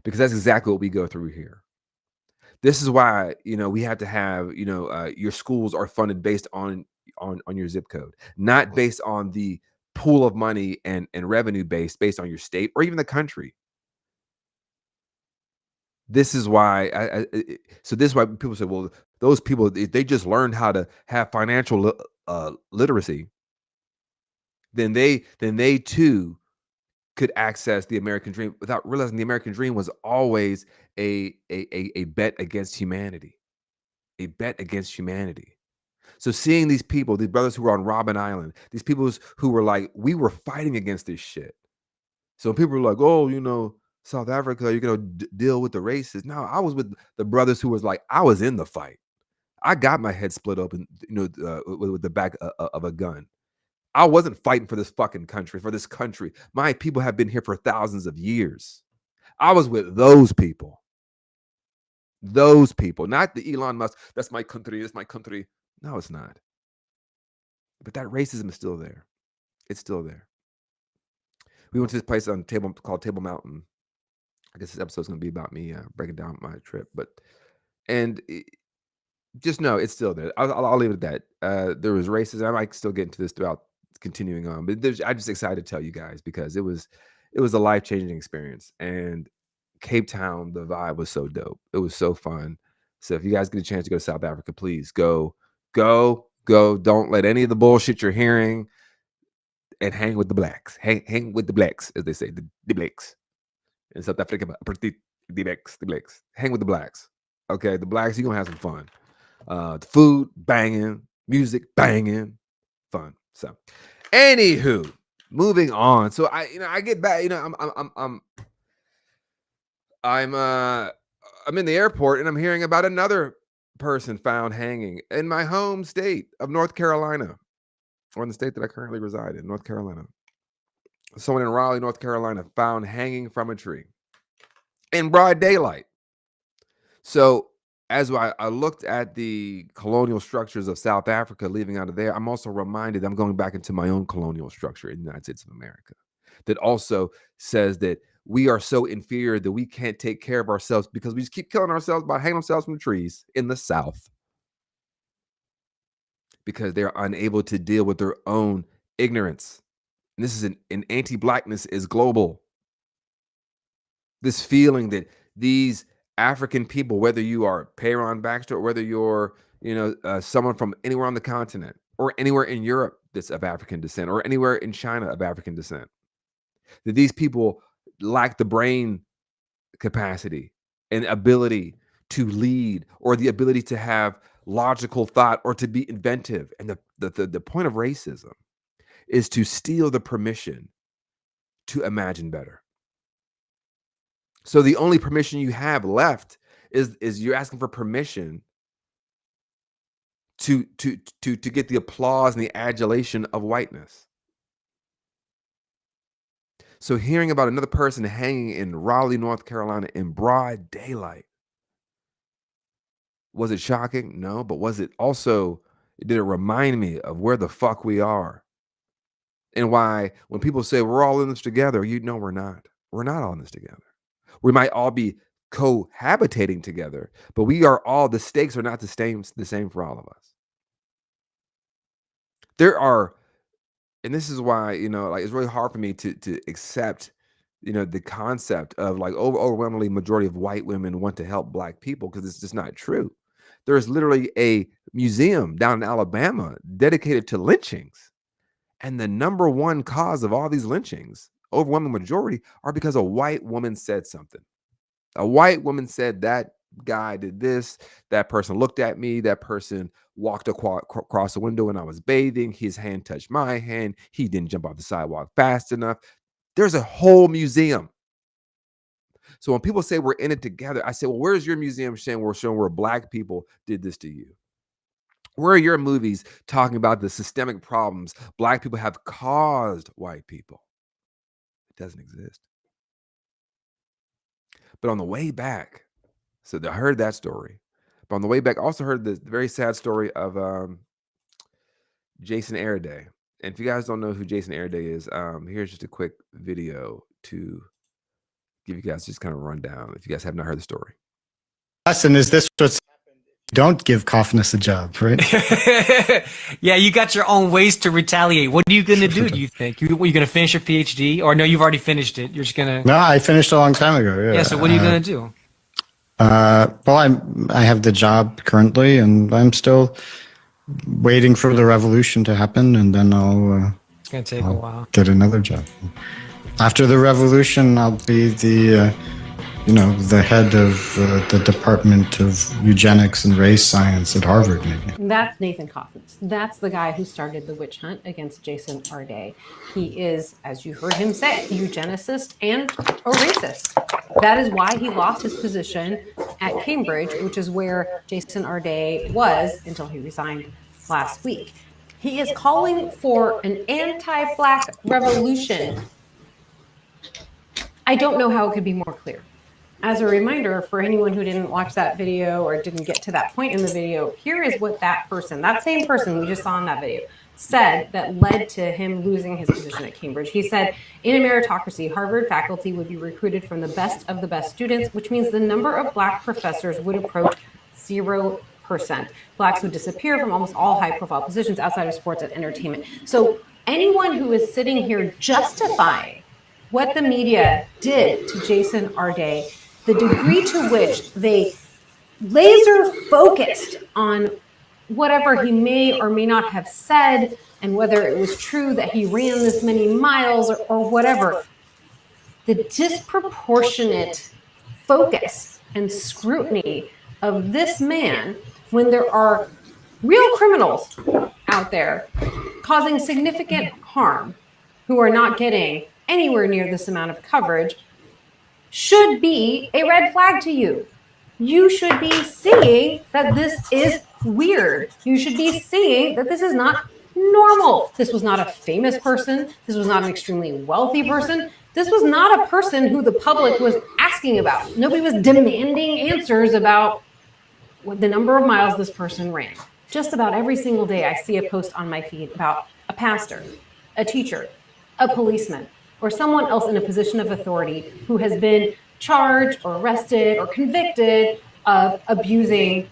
because that's exactly what we go through here. This is why, we have to have, your schools are funded based on your zip code, not based on the pool of money and revenue based on your state or even the country. This is why so this is why people say, well, those people, if they just learned how to have financial literacy, then they too could access the American dream, without realizing the American dream was always a bet against humanity, a bet against humanity. So seeing these people, these brothers who were on Robben Island, these people who were like, we were fighting against this shit. So people are like, oh, you know, South Africa, you're going to deal with the racists. No, I was with the brothers who was like, I was in the fight. I got my head split open, you know, with the back of a gun. I wasn't fighting for this fucking country, for this country. My people have been here for thousands of years. I was with those people. Those people, not the Elon Musk. That's my country. That's my country. No, it's not. But that racism is still there. It's still there. We went to this place called Table Mountain. I guess this episode is going to be about me breaking down my trip. Just know it's still there. I'll leave it at that. There was racism. I might still get into this throughout continuing on, but I'm just excited to tell you guys because it was a life-changing experience. And Cape Town, the vibe was so dope. It was so fun. So if you guys get a chance to go to South Africa, please go. Don't let any of the bullshit you're hearing, and hang with the blacks. Hang with the blacks, as they say, the blacks. In South Africa, the blacks. Hang with the blacks. Okay, the blacks, you're gonna have some fun. The food banging, music banging, fun. So, anywho, moving on. So I get back. I'm in the airport and I'm hearing about another person found hanging in my home state of North Carolina, or in the state that I currently reside in, North Carolina. Someone in Raleigh, North Carolina, found hanging from a tree in broad daylight. So as I looked at the colonial structures of South Africa, leaving out of there, I'm also reminded I'm going back into my own colonial structure in the United States of America that also says that we are so inferior that we can't take care of ourselves because we just keep killing ourselves by hanging ourselves from trees in the South because they're unable to deal with their own ignorance. And this is an anti-blackness is global. This feeling that these African people, whether you are Peyron Baxter or whether you're, someone from anywhere on the continent or anywhere in Europe that's of African descent or anywhere in China of African descent, that these people lack the brain capacity and ability to lead or the ability to have logical thought or to be inventive. And the point of racism is to steal the permission to imagine better. So the only permission you have left is you're asking for permission to get the applause and the adulation of whiteness. So hearing about another person hanging in Raleigh, North Carolina in broad daylight, was it shocking? No, but was it also, did it remind me of where the fuck we are? And why when people say we're all in this together, we're not. We're not all in this together. We might all be cohabitating together, but we are all, the stakes are not the same for all of us. There are, and this is why, it's really hard for me to accept, the concept of like overwhelmingly majority of white women want to help black people, because it's just not true. There is literally a museum down in Alabama dedicated to lynchings. And the number one cause of all these lynchings, overwhelming majority, are because a white woman said something. A white woman said that guy did this, that person looked at me, that person walked across the window when I was bathing, his hand touched my hand, he didn't jump off the sidewalk fast enough. There's a whole museum. So when people say we're in it together, I say, well, where's your museum showing where black people did this to you? Where are your movies talking about the systemic problems black people have caused white people? It doesn't exist. But on the way back, so I heard that story. But on the way back, I also heard the very sad story of Jason Arday. And if you guys don't know who Jason Arday is, here's just a quick video to give you guys just kind of a rundown if you guys have not heard the story. And is this what's don't give Coffness a job, right? Yeah, you got your own ways to retaliate. What are you going to do, do you think? You going to finish your PhD? Or no, you've already finished it. You're just going to... No, I finished a long time ago, yeah. Yeah, so what are you going to do? Well, I have the job currently, and I'm still waiting for the revolution to happen, and then it's going to take a while. Get another job. After the revolution, I'll be the the head of the Department of Eugenics and Race Science at Harvard, maybe. That's Nathan Kaufman. That's the guy who started the witch hunt against Jason Arday. He is, as you heard him say, a eugenicist and a racist. That is why he lost his position at Cambridge, which is where Jason Arday was until he resigned last week. He is calling for an anti-Black revolution. I don't know how it could be more clear. As a reminder, for anyone who didn't watch that video or didn't get to that point in the video, here is what that same person we just saw in that video, said that led to him losing his position at Cambridge. He said, in a meritocracy, Harvard faculty would be recruited from the best of the best students, which means the number of Black professors would approach 0%. Blacks would disappear from almost all high-profile positions outside of sports and entertainment. So anyone who is sitting here justifying what the media did to Jason Arday, the degree to which they laser focused on whatever he may or may not have said and whether it was true that he ran this many miles or whatever, the disproportionate focus and scrutiny of this man when there are real criminals out there causing significant harm who are not getting anywhere near this amount of coverage should be a red flag to you. You should be seeing that this is weird. You should be seeing that this is not normal. This was not a famous person. This was not an extremely wealthy person. This was not a person who the public was asking about. Nobody was demanding answers about what the number of miles this person ran. Just about every single day I see a post on my feed about a pastor, a teacher, a policeman, or someone else in a position of authority who has been charged or arrested or convicted of abusing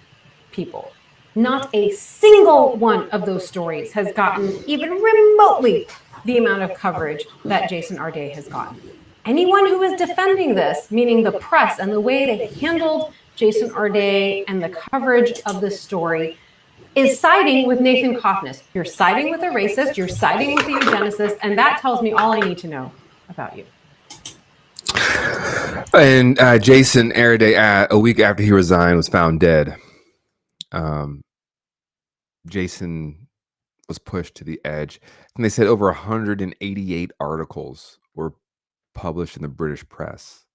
people. Not a single one of those stories has gotten even remotely the amount of coverage that Jason Arday has gotten. Anyone who is defending this, meaning the press and the way they handled Jason Arday and the coverage of this story, is siding with Nathan Kaufman. You're siding with a racist, you're siding with a eugenicist, and that tells me all I need to know about you. And Jason Arday, a week after he resigned, was found dead. Jason was pushed to the edge, and they said over 188 articles were published in the British press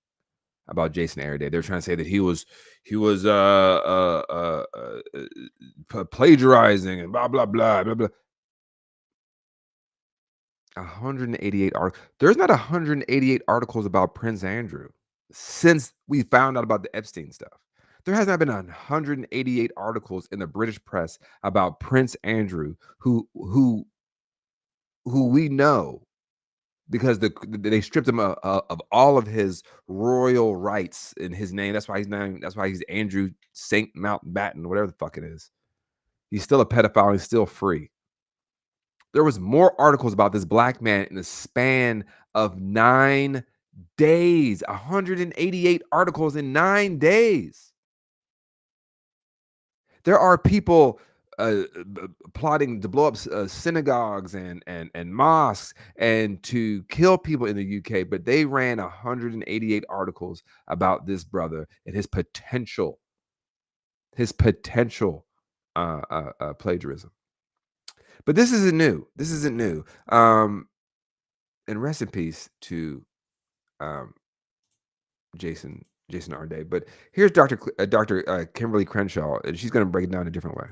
about Jason Arday. They're trying to say that he was plagiarizing and blah blah blah blah blah. 188 articles. There's not 188 articles about Prince Andrew since we found out about the Epstein stuff. There has not been 188 articles in the British press about Prince Andrew, who we know because they stripped him of all of his royal rights in his name. That's why he's Andrew Saint Mountbatten, whatever the fuck it is. He's still a pedophile. He's still free. There was more articles about this black man in the span of 9 days. 188 articles in 9 days. There are people plotting to blow up synagogues and mosques and to kill people in the UK, but they ran 188 articles about this brother and his potential plagiarism. But this isn't new. And rest in peace to Jason Arday. But here's Dr. Kimberly Crenshaw, and she's going to break it down a different way.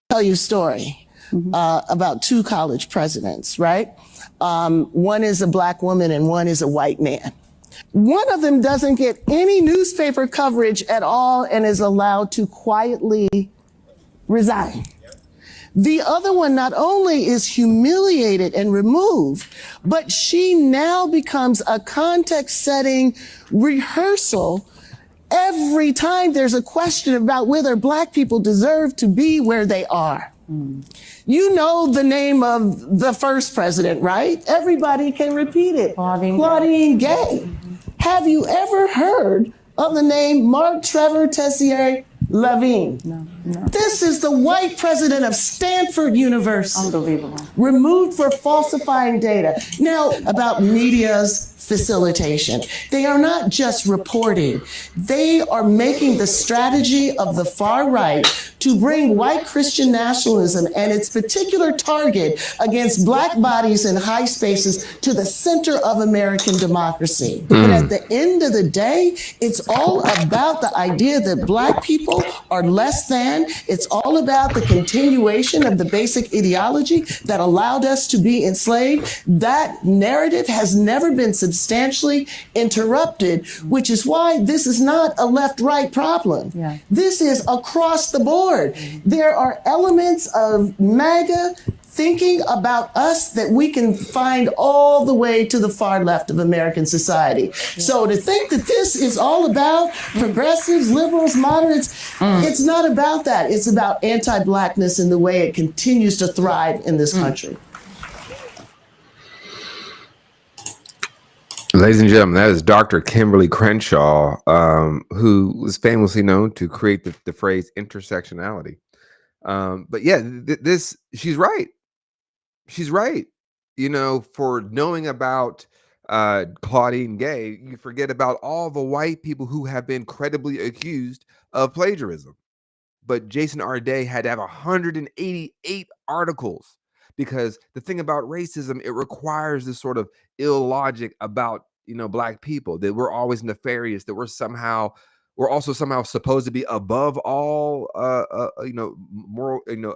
Tell you a story about two college presidents, right? One is a black woman and one is a white man. One of them doesn't get any newspaper coverage at all and is allowed to quietly resign. The other one not only is humiliated and removed, but she now becomes a context-setting rehearsal every time there's a question about whether black people deserve to be where they are. You know the name of the first president, right? Everybody can repeat it. Claudine Gay. Have you ever heard of the name Mark Trevor Tessier Levine? No. This is the white president of Stanford University. Unbelievable. Removed for falsifying data. Now, about media's facilitation. They are not just reporting. They are making the strategy of the far right to bring white Christian nationalism and its particular target against black bodies in high spaces to the center of American democracy. But at the end of the day, it's all about the idea that black people are less than. It's all about the continuation of the basic ideology that allowed us to be enslaved. That narrative has never been substantially interrupted, which is why this is not a left-right problem. Yeah. This is across the board. There are elements of MAGA thinking about us that we can find all the way to the far left of American society. So to think that this is all about progressives, liberals, moderates, it's not about that. It's about anti-blackness and the way it continues to thrive in this country. Ladies and gentlemen, that is Dr. Kimberly Crenshaw, who was famously known to create the phrase intersectionality. But yeah, she's right. She's right. You know, for knowing about Claudine Gay, you forget about all the white people who have been credibly accused of plagiarism. But Jason Arday had to have 188 articles, because the thing about racism, it requires this sort of illogic about, you know, black people, that we're always nefarious, that we're also somehow supposed to be above all you know, moral, you know,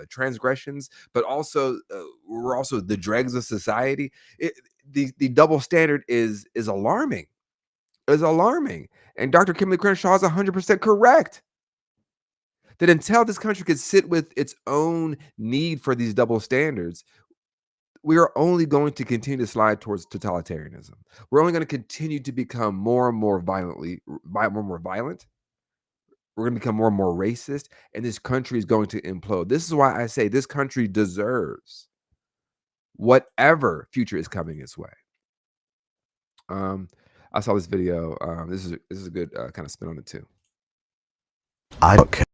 transgressions, but also we're also the dregs of society. The double standard is alarming. Is alarming. And Dr. Kimberly Crenshaw is 100% correct. That until this country could sit with its own need for these double standards, we are only going to continue to slide towards totalitarianism. We're only going to continue to become more and more violent. We're going to become more and more racist, and this country is going to implode. This is why I say this country deserves whatever future is coming its way. I saw this video. This is a good kind of spin on it too. I don't care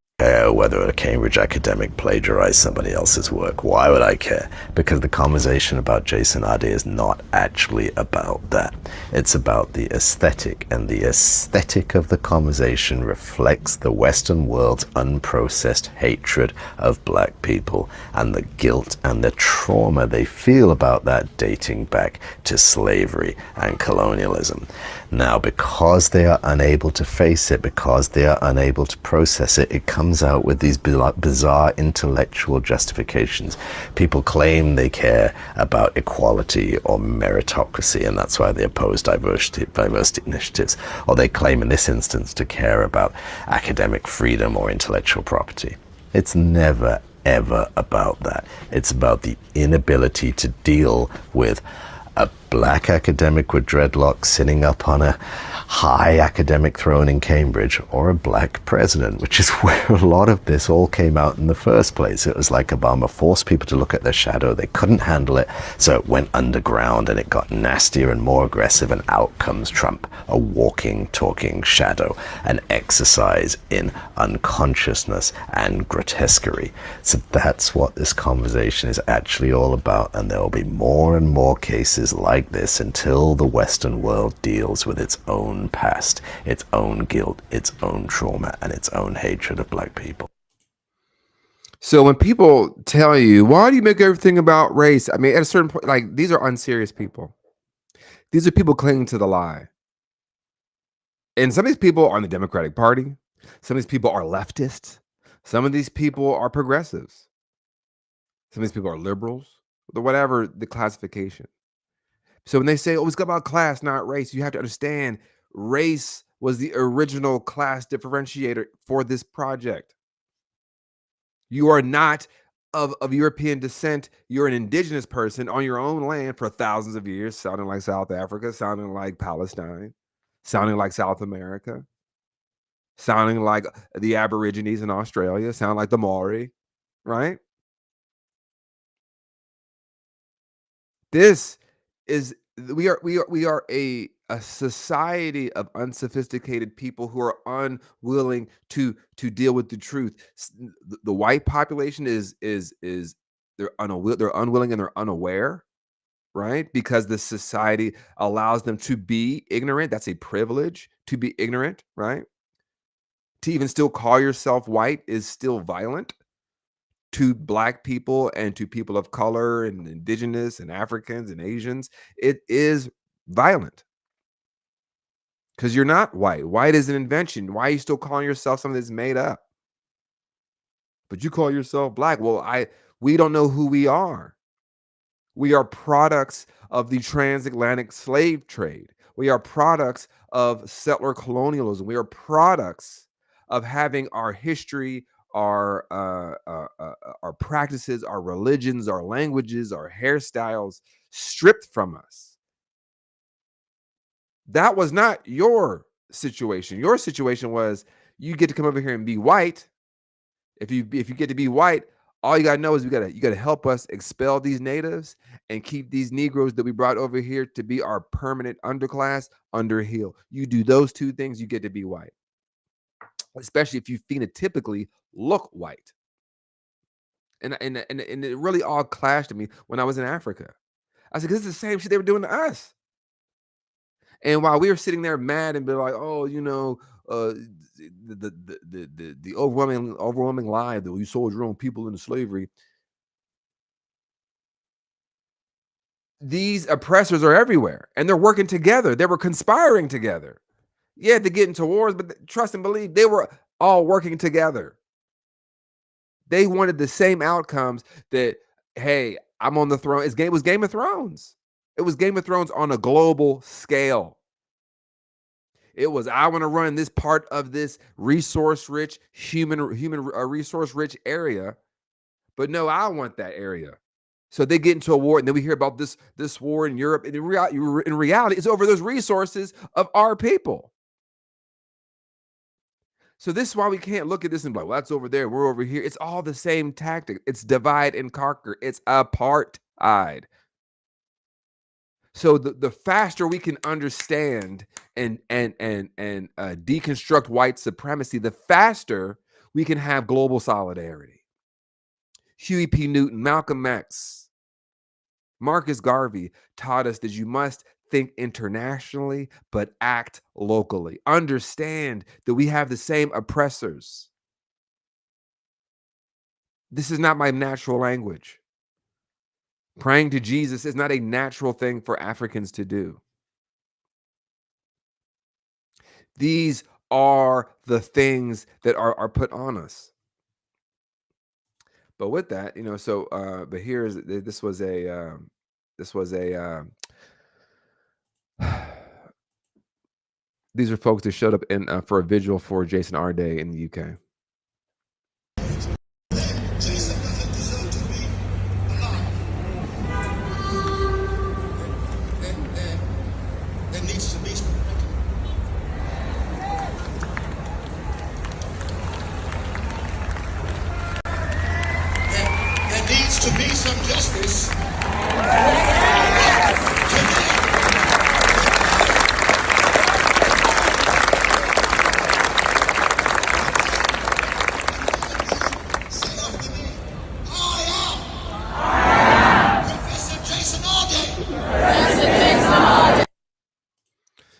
whether a Cambridge academic plagiarized somebody else's work. Why would I care? Because the conversation about Jason Arday is not actually about that. It's about the aesthetic, and the aesthetic of the conversation reflects the Western world's unprocessed hatred of black people and the guilt and the trauma they feel about that, dating back to slavery and colonialism. Now, because they are unable to face it, because they are unable to process it, it comes out with these bizarre intellectual justifications. People claim they care about equality or meritocracy, and that's why they oppose diversity initiatives. Or they claim in this instance to care about academic freedom or intellectual property. It's never, ever about that. It's about the inability to deal with a black academic with dreadlocks sitting up on a high academic throne in Cambridge, or a black president, which is where a lot of this all came out in the first place. It was like Obama forced people to look at their shadow. They couldn't handle it, so it went underground and it got nastier and more aggressive, and out comes Trump, a walking, talking shadow, an exercise in unconsciousness and grotesquerie. So that's what this conversation is actually all about, and there will be more and more cases like this until the Western world deals with its own past, its own guilt, its own trauma, and its own hatred of black people. So when people tell you, why do you make everything about race? I mean, at a certain point, like, these are unserious people. These are people clinging to the lie. And some of these people are in the Democratic Party. Some of these people are leftists. Some of these people are progressives. Some of these people are liberals, or whatever the classification. So when they say, oh, it's about class, not race, you have to understand race was the original class differentiator for this project. You are not of European descent. You're an indigenous person on your own land for thousands of years, sounding like South Africa, sounding like Palestine, sounding like South America, sounding like the Aborigines in Australia, sounding like the Maori, right? This is we are a society of unsophisticated people who are unwilling to deal with the truth. The white population is they're unwilling and they're unaware, right? Because the society allows them to be ignorant. That's a privilege to be ignorant, right? To even still call yourself white is still violent to Black people and to people of color and indigenous and Africans and Asians. It is violent because you're not white. White is an invention. Why are you still calling yourself something that's made up? But you call yourself Black. Well, we don't know who we are. We are products of the transatlantic slave trade. We are products of settler colonialism. We are products of having our history, our practices, our religions, our languages, our hairstyles stripped from us. That was not your situation. Your situation was you get to come over here and be white. If you get to be white, all you gotta know is you gotta help us expel these natives and keep these Negroes that we brought over here to be our permanent underclass under heel. You do those two things, you get to be white, especially if you phenotypically look white. And it really all clashed to me when I was in Africa. I said, "This is the same shit they were doing to us." And while we were sitting there mad and be like, "Oh, the overwhelming lie that you sold your own people into slavery," these oppressors are everywhere and they're working together. They were conspiring together. Yeah, to get into wars, but trust and believe they were all working together. They wanted the same outcomes that, hey, I'm on the throne. It was Game of Thrones. It was Game of Thrones on a global scale. It was, I want to run this part of this resource-rich, human resource-rich area, but no, I want that area. So they get into a war, and then we hear about this war in Europe. And in reality, it's over those resources of our people. So this is why we can't look at this and be like, well, that's over there, we're over here. It's all the same tactic. It's divide and conquer. It's apartheid. So the faster we can understand and deconstruct white supremacy, the faster we can have global solidarity. Huey P. Newton, Malcolm X, Marcus Garvey taught us that you must think internationally, but act locally. Understand that we have the same oppressors. This is not my natural language. Praying to Jesus is not a natural thing for Africans to do. These are the things that are put on us. But with that, but this was a these are folks that showed up for a vigil for Jason Arday in the UK. Jason doesn't deserve to be alive. There needs to be some there needs to be some justice.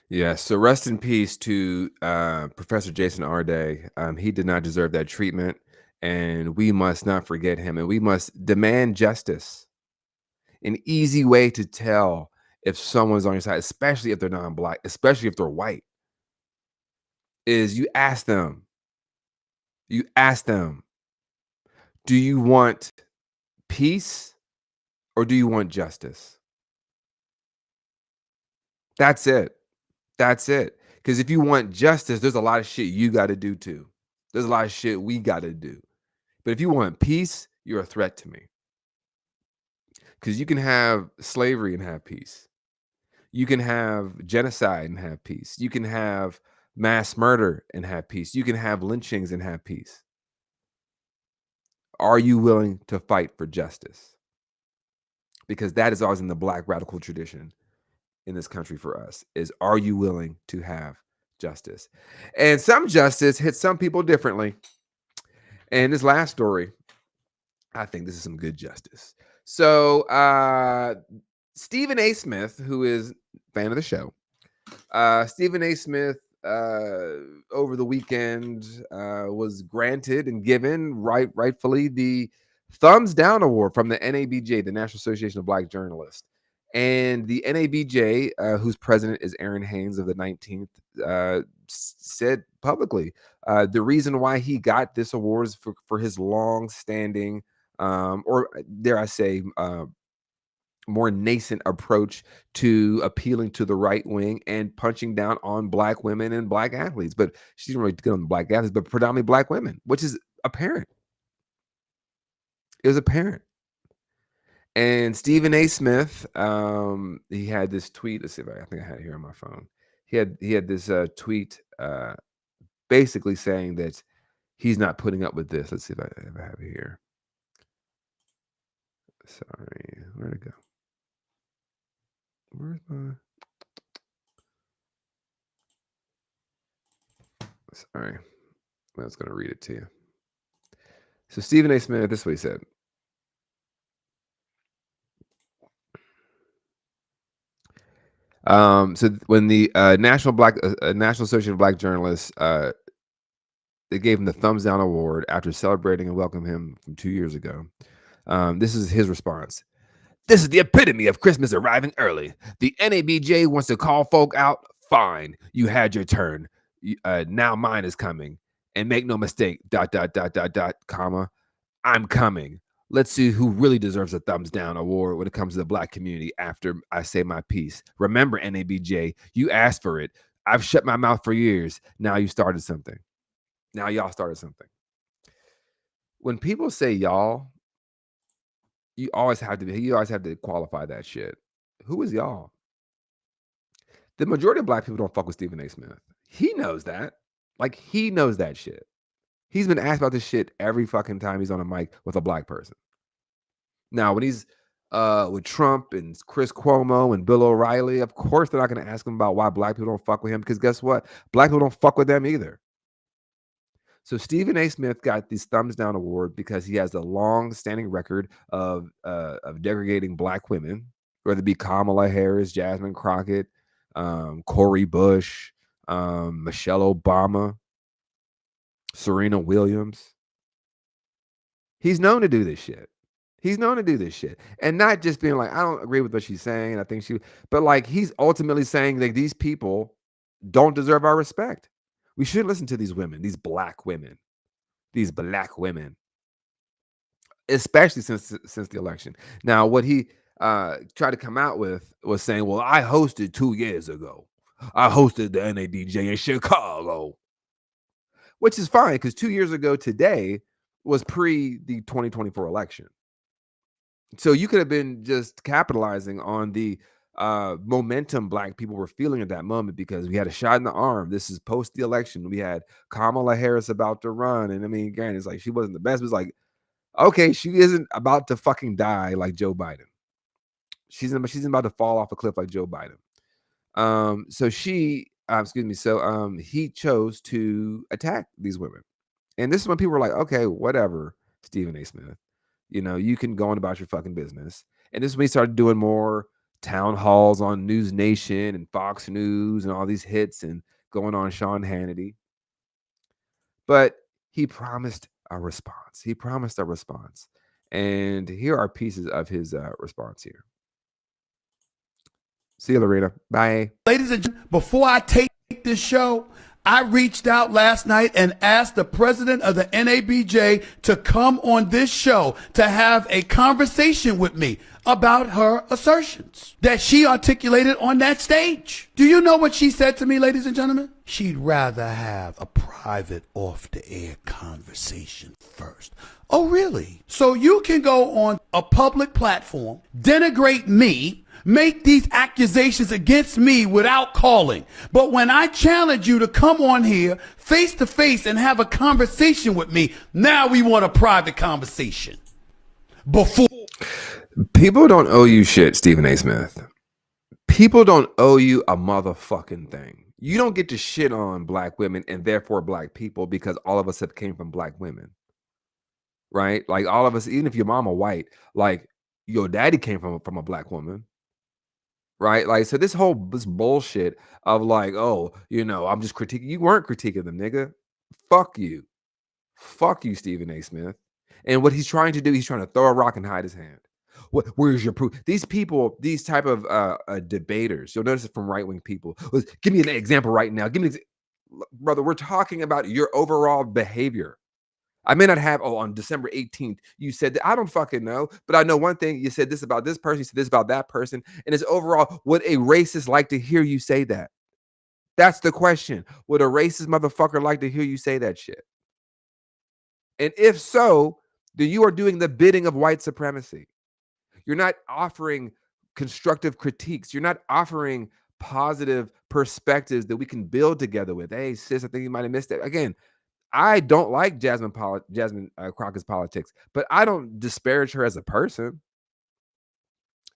Yes, so rest in peace to Professor Jason Arday. He did not deserve that treatment, and we must not forget him, and we must demand justice. An easy way to tell if someone's on your side, especially if they're non-Black, especially if they're white, is you ask them, do you want peace or do you want justice? That's it. That's it. Because if you want justice, there's a lot of shit you got to do too. There's a lot of shit we got to do. But if you want peace, you're a threat to me. Because you can have slavery and have peace. You can have genocide and have peace. You can have mass murder and have peace. You can have lynchings and have peace. Are you willing to fight for justice? Because that is always in the Black radical tradition in this country for us, is are you willing to have justice? And some justice hits some people differently. And this last story, I think this is some good justice. So Stephen A. Smith, who is a fan of the show, Stephen A. Smith over the weekend was granted and given rightfully the Thumbs Down Award from the NABJ, the National Association of Black Journalists. And the NABJ, whose president is Aaron Haynes of the 19th, said publicly the reason why he got this award is for his long-standing, or dare I say, more nascent approach to appealing to the right wing and punching down on black women and black athletes. But she didn't really get on the black athletes, but predominantly black women, which is apparent. It was apparent. And Stephen A. Smith, he had this tweet. Let's see if I think I had it here on my phone. He had this tweet basically saying that he's not putting up with this. Let's see if I have it here. Sorry, where'd it go? Where's my? Sorry, I was going to read it to you. So Stephen A. Smith, this is what he said. So when the National Association of Black Journalists, they gave him the Thumbs Down Award after celebrating and welcoming him from 2 years ago. This is his response. This is the epitome of Christmas arriving early. The NABJ wants to call folk out. Fine, you had your turn. Now mine is coming. And make no mistake, ... comma, I'm coming. Let's see who really deserves a Thumbs Down Award when it comes to the black community after I say my piece. Remember, NABJ, you asked for it. I've shut my mouth for years. Now you started something. Now y'all started something. When people say y'all, you always have to qualify that shit. Who is y'all? The majority of black people don't fuck with Stephen A. Smith. He knows that. Like, he knows that shit. He's been asked about this shit every fucking time he's on a mic with a black person. Now, when he's with Trump and Chris Cuomo and Bill O'Reilly, of course they're not going to ask him about why black people don't fuck with him, because guess what? Black people don't fuck with them either. So Stephen A. Smith got this Thumbs Down Award because he has a long-standing record of degrading black women, whether it be Kamala Harris, Jasmine Crockett, Cori Bush, Michelle Obama, Serena Williams. He's known to do this shit. And not just being like, I don't agree with what she's saying. I think but like, he's ultimately saying that these people don't deserve our respect. We shouldn't listen to these women, these black women, especially since the election. Now, what he tried to come out with was saying, well, I hosted 2 years ago. I hosted the NABJ in Chicago, which is fine because 2 years ago today was pre the 2024 election. So you could have been just capitalizing on the momentum black people were feeling at that moment, because we had a shot in the arm. This is post the election. We had Kamala Harris about to run. And I mean, again, it's like she wasn't the best. It was like, okay, she isn't about to fucking die like Joe Biden. She's about to fall off a cliff like Joe Biden. So he chose to attack these women. And this is when people were like, okay, whatever, Stephen A. Smith. You know, you can go on about your fucking business. And this is when he started doing more town halls on News Nation and Fox News and all these hits and going on Sean Hannity. But he promised a response. And here are pieces of his response here. See you, Lorena. Bye. Ladies and gentlemen, before I take this show, I reached out last night and asked the president of the NABJ to come on this show to have a conversation with me about her assertions that she articulated on that stage. Do you know what she said to me, ladies and gentlemen? She'd rather have a private off-the-air conversation first. Oh, really? So you can go on a public platform, denigrate me, make these accusations against me without calling. But when I challenge you to come on here face to face and have a conversation with me, now we want a private conversation. Before People don't owe you shit, Stephen A. Smith. People don't owe you a motherfucking thing. You don't get to shit on black women and therefore black people because all of us have came from black women. Right? Like all of us, even if your mama white, like your daddy came from a black woman. right? Like, so this bullshit of like, oh, I'm just critiquing. You weren't critiquing them, nigga. Fuck you. Fuck you, Stephen A. Smith. And what he's trying to do, he's trying to throw a rock and hide his hand. Where's your proof? These people, these type of debaters, you'll notice it from right-wing people. Give me an example right now. Give me brother, we're talking about your overall behavior. I may not have, on December 18th, you said that. I don't fucking know. But I know one thing. You said this about this person. You said this about that person. And it's overall, would a racist like to hear you say that? That's the question. Would a racist motherfucker like to hear you say that shit? And if so, then you are doing the bidding of white supremacy. You're not offering constructive critiques. You're not offering positive perspectives that we can build together with. Hey, sis, I think you might have missed it. Again, I don't like Jasmine Crockett's politics, but I don't disparage her as a person.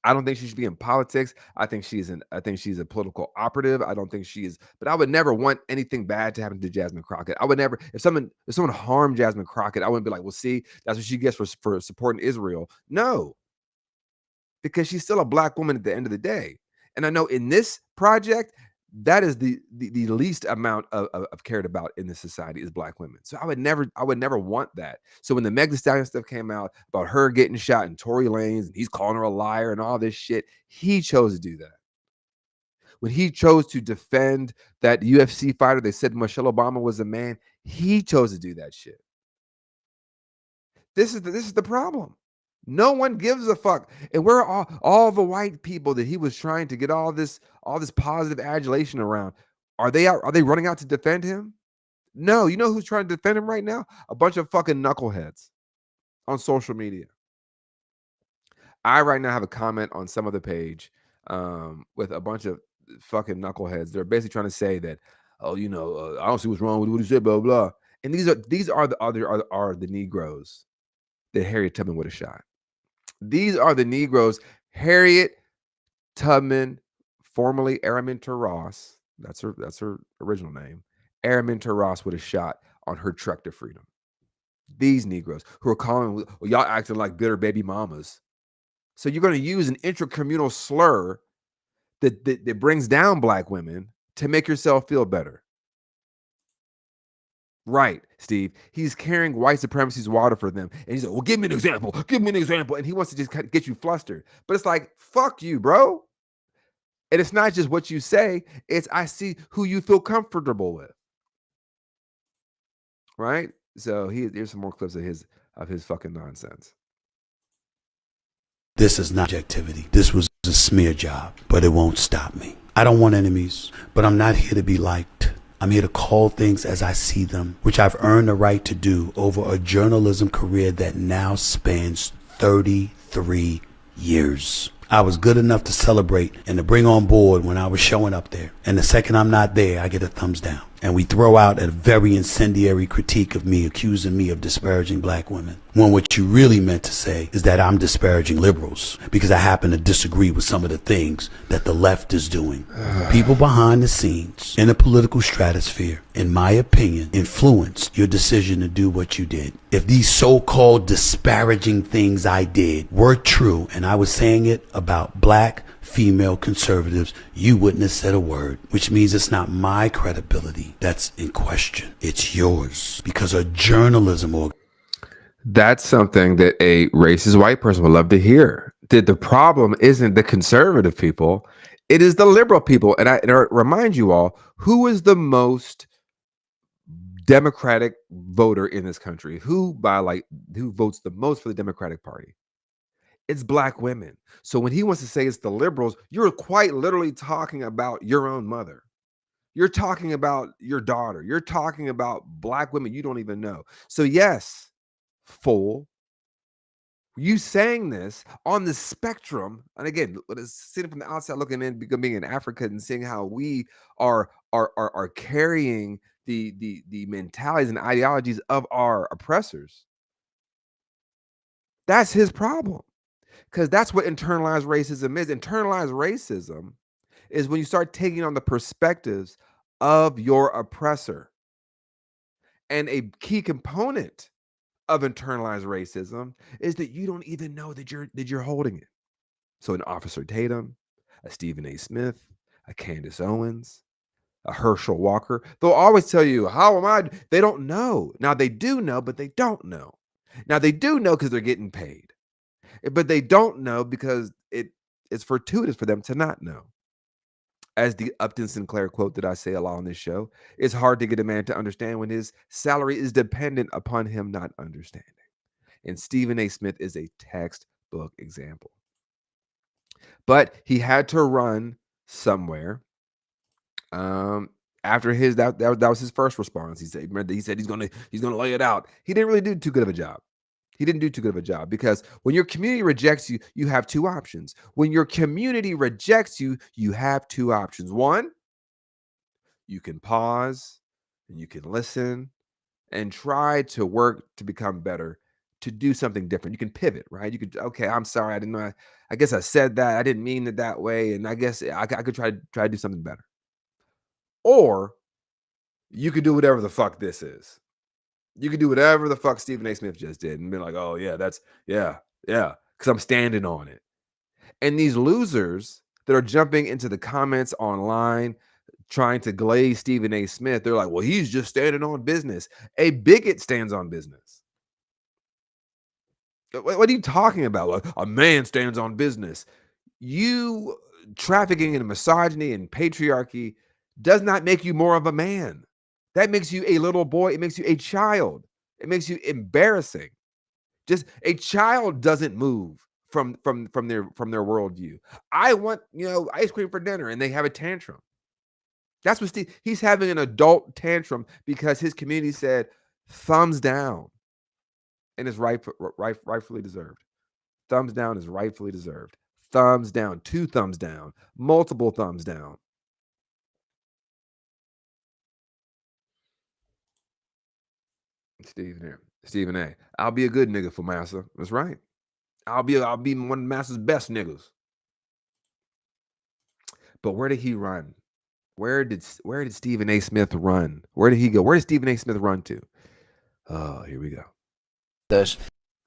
I don't think she should be in politics. I think she's a political operative. I don't think she is, but I would never want anything bad to happen to Jasmine Crockett. I would never, if someone harmed Jasmine Crockett, I wouldn't be like, well, see, that's what she gets for supporting Israel. No, because she's still a black woman at the end of the day. And I know in this project, that is the least amount of cared about in this society is black women. So I would never want that. So when the Meg Thee Stallion stuff came out about her getting shot in Tory Lanez and he's calling her a liar and all this shit, he chose to do that. When he chose to defend that UFC fighter, they said Michelle Obama was a man. He chose to do that shit. This is the problem. No one gives a fuck. And we're all the white people that he was trying to get all this positive adulation around. Are they running out to defend him? No. You know who's trying to defend him right now? A bunch of fucking knuckleheads on social media. I right now have a comment on some of the page with a bunch of fucking knuckleheads. They're basically trying to say that, I don't see what's wrong with what he said, blah, blah. And these are the Negroes that Harriet Tubman would have shot. These are the Negroes Harriet Tubman, formerly Araminta Ross, that's her original name, Araminta Ross would have shot on her trek to freedom. These Negroes who are calling, y'all acting like bitter baby mamas. So you're going to use an intracommunal slur that brings down black women to make yourself feel better. Right, Steve. He's carrying white supremacy's water for them. And he's like, well, give me an example. Give me an example. And he wants to just get you flustered. But it's like, fuck you, bro. And it's not just what you say. It's I see who you feel comfortable with. Right? So here's some more clips of his fucking nonsense. This is not objectivity. This was a smear job, but it won't stop me. I don't want enemies, but I'm not here to be liked. I'm here to call things as I see them, which I've earned the right to do over a journalism career that now spans 33 years. I was good enough to celebrate and to bring on board when I was showing up there. And the second I'm not there, I get a thumbs down. And we throw out a very incendiary critique of me, accusing me of disparaging black women. When what you really meant to say is that I'm disparaging liberals because I happen to disagree with some of the things that the left is doing. People behind the scenes in the political stratosphere, in my opinion, influenced your decision to do what you did. If these so-called disparaging things I did were true, and I was saying it about black female conservatives, you wouldn't have said a word, which means it's not my credibility that's in question. It's yours, because a journalism or that's something that a racist white person would love to hear. That the problem isn't the conservative people, it is the liberal people. And I remind you all, who is the most Democratic voter in this country? Who votes the most for the Democratic Party? It's black women. So when he wants to say it's the liberals, you're quite literally talking about your own mother. You're talking about your daughter. You're talking about black women you don't even know. So yes, fool, you saying this on the spectrum, and again, sitting from the outside looking in, being in Africa and seeing how we are carrying the mentalities and ideologies of our oppressors. That's his problem. Because that's what internalized racism is. Internalized racism is when you start taking on the perspectives of your oppressor. And a key component of internalized racism is that you don't even know that you're holding it. So an Officer Tatum, a Stephen A. Smith, a Candace Owens, a Herschel Walker. They'll always tell you, how am I? They don't know. Now they do know, but they don't know. Now they do know because they're getting paid, but they don't know because it's fortuitous for them to not know. As the Upton Sinclair quote that I say a lot on this show, it's hard to get a man to understand when his salary is dependent upon him not understanding. And Stephen A. Smith is a textbook example. But he had to run somewhere. After his that was his first response. He said he's gonna lay it out. He didn't really do too good of a job. He didn't do too good of a job because when your community rejects you, you have two options. When your community rejects you, you have two options. One, you can pause and you can listen and try to work to become better, to do something different. You can pivot, right? You could, okay, I'm sorry, I didn't know. I guess I said that. I didn't mean it that way, and I guess I could try to do something better. Or you could do whatever the fuck this is. You could do whatever the fuck Stephen A. Smith just did and be like, oh, yeah, because I'm standing on it. And these losers that are jumping into the comments online trying to glaze Stephen A. Smith, they're like, well, he's just standing on business. A bigot stands on business. What are you talking about? Like, a man stands on business. You trafficking in misogyny and patriarchy does not make you more of a man. That makes you a little boy. It makes you a child. It makes you embarrassing. Just a child doesn't move from their worldview. I want, ice cream for dinner, and they have a tantrum. That's what he's having, an adult tantrum because his community said thumbs down, and it's rightfully deserved. Thumbs down is rightfully deserved. Thumbs down, 2 thumbs down, multiple thumbs down. Stephen A. I'll be a good nigga for Massa. That's right. I'll be one of Massa's best niggas. But where did he run? Where did Stephen A. Smith run? Where did he go? Where did Stephen A. Smith run to? Oh, here we go. This.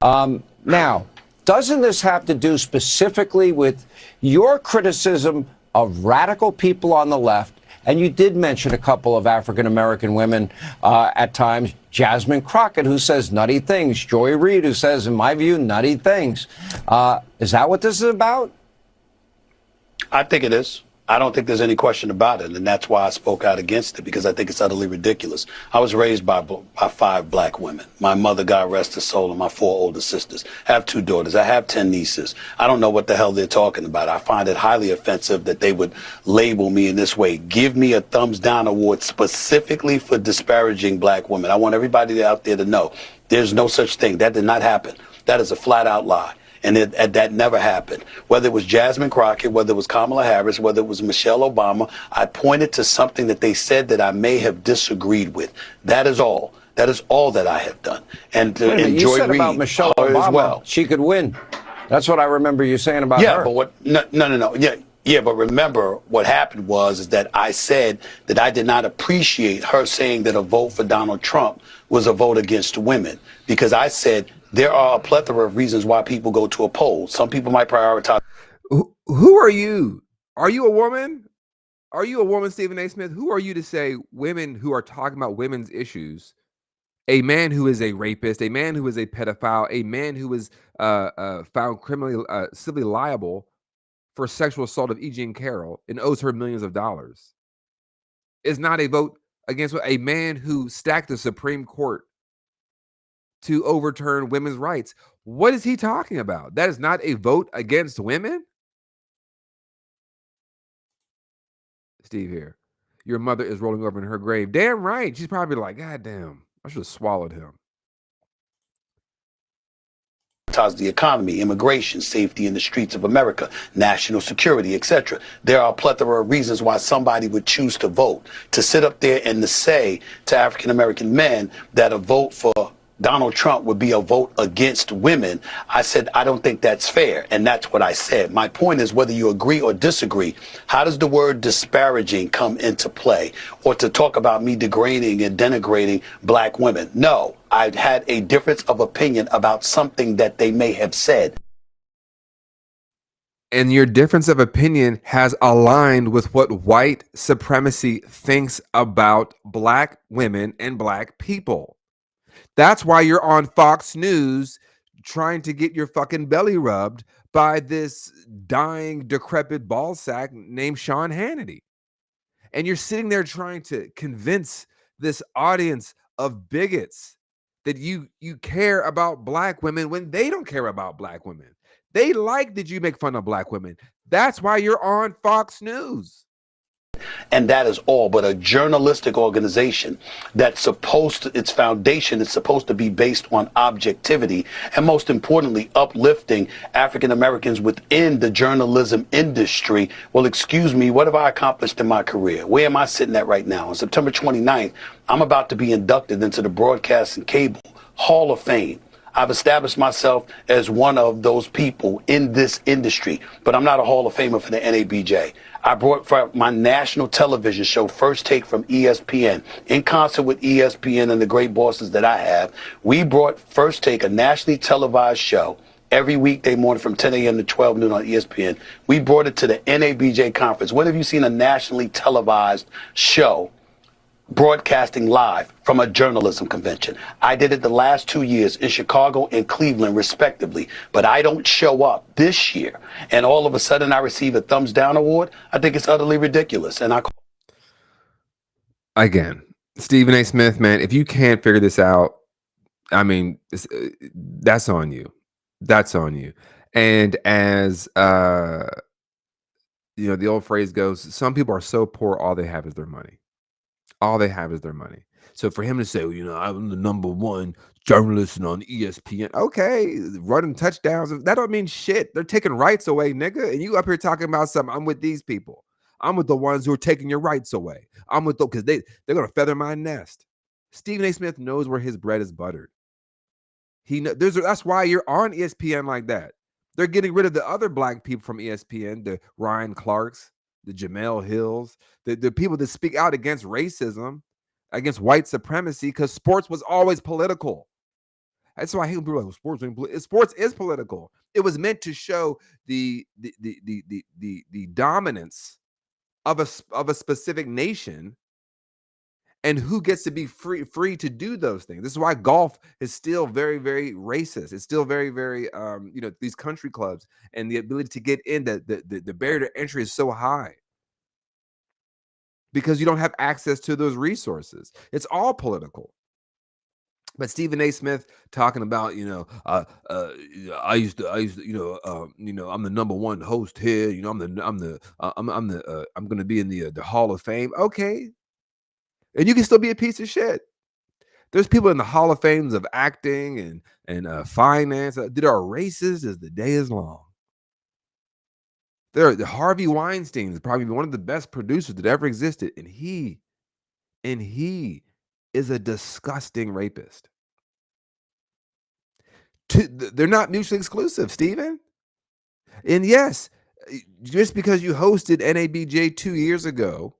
Now, doesn't this have to do specifically with your criticism of radical people on the left? And you did mention a couple of African-American women at times. Jasmine Crockett, who says nutty things. Joy Reid, who says, in my view, nutty things. Is that what this is about? I think it is. I don't think there's any question about it, and that's why I spoke out against it, because I think it's utterly ridiculous. I was raised by 5 black women. My mother, God rest her soul, and my 4 older sisters. I have 2 daughters. I have 10 nieces. I don't know what the hell they're talking about. I find it highly offensive that they would label me in this way. Give me a thumbs down award specifically for disparaging black women. I want everybody out there to know there's no such thing. That did not happen. That is a flat out lie. And that never happened. Whether it was Jasmine Crockett, whether it was Kamala Harris, whether it was Michelle Obama, I pointed to something that they said that I may have disagreed with. That is all. That is all that I have done. And to enjoy you said Reid about Michelle Obama, as well. She could win. That's what I remember you saying about her. Yeah, but what? No. Yeah, but remember what happened is that I said that I did not appreciate her saying that a vote for Donald Trump was a vote against women, because I said there are a plethora of reasons why people go to a poll. Some people might prioritize. Who are you? Are you a woman? Are you a woman, Stephen A. Smith? Who are you to say women who are talking about women's issues, a man who is a rapist, a man who is a pedophile, a man who is found criminally, civilly liable for sexual assault of E. Jean Carroll and owes her millions of dollars, is not a vote against a man who stacked the Supreme Court to overturn women's rights? What is he talking about? That is not a vote against women? Steve here. Your mother is rolling over in her grave. Damn right. She's probably like, God damn, I should have swallowed him. The economy, immigration, safety in the streets of America, national security, etc. There are a plethora of reasons why somebody would choose to vote. To sit up there and to say to African American men that a vote for Donald Trump would be a vote against women, I said, I don't think that's fair. And that's what I said. My point is, whether you agree or disagree, how does the word disparaging come into play? Or to talk about me degrading and denigrating black women? No, I had a difference of opinion about something that they may have said. And your difference of opinion has aligned with what white supremacy thinks about black women and black people. That's why you're on Fox News trying to get your fucking belly rubbed by this dying, decrepit ballsack named Sean Hannity. And you're sitting there trying to convince this audience of bigots that you care about black women when they don't care about black women. They like that you make fun of black women. That's why you're on Fox News. And that is all. But a journalistic organization that's supposed to, its foundation is supposed to be based on objectivity and, most importantly, uplifting African Americans within the journalism industry. Well, excuse me, what have I accomplished in my career? Where am I sitting at right now? On September 29th, I'm about to be inducted into the Broadcast and Cable Hall of Fame. I've established myself as one of those people in this industry, but I'm not a Hall of Famer for the NABJ. I brought for my national television show, First Take from ESPN, in concert with ESPN and the great bosses that I have. We brought First Take, a nationally televised show, every weekday morning from 10 a.m. to 12 noon on ESPN. We brought it to the NABJ conference. When have you seen a nationally televised show broadcasting live from a journalism convention? I did it the last 2 years in Chicago and Cleveland, respectively, but I don't show up this year and all of a sudden I receive a thumbs down award. I think it's utterly ridiculous. And Again, Stephen A. Smith, man, if you can't figure this out, I mean, that's on you. That's on you. And as the old phrase goes, some people are so poor, all they have is their money. All they have is their money. So for him to say, I'm the number one journalist on ESPN, okay, running touchdowns, that don't mean shit. They're taking rights away, nigga. And you up here talking about something. I'm with these people. I'm with the ones who are taking your rights away. I'm with them because they're gonna feather my nest. Stephen A. Smith knows where his bread is buttered. That's why you're on ESPN like that. They're getting rid of the other black people from ESPN, the Ryan Clarks, the Jamel Hills, the people that speak out against racism, against white supremacy, because sports was always political. That's why I hate when people are like, sports is political. It was meant to show the dominance of a specific nation and who gets to be free to do those things. This is why golf is still very, very racist. It's still very, very these country clubs and the ability to get in, the barrier to entry is so high because you don't have access to those resources. It's all political. But Stephen A. Smith talking about, I'm the number one host here. I'm going to be in the Hall of Fame. Okay. And you can still be a piece of shit. There's people in the Hall of Fames of acting and finance that are racist as the day is long. The Harvey Weinstein is probably one of the best producers that ever existed, and he is a disgusting rapist. They're not mutually exclusive, Stephen. And yes, just because you hosted NABJ 2 years ago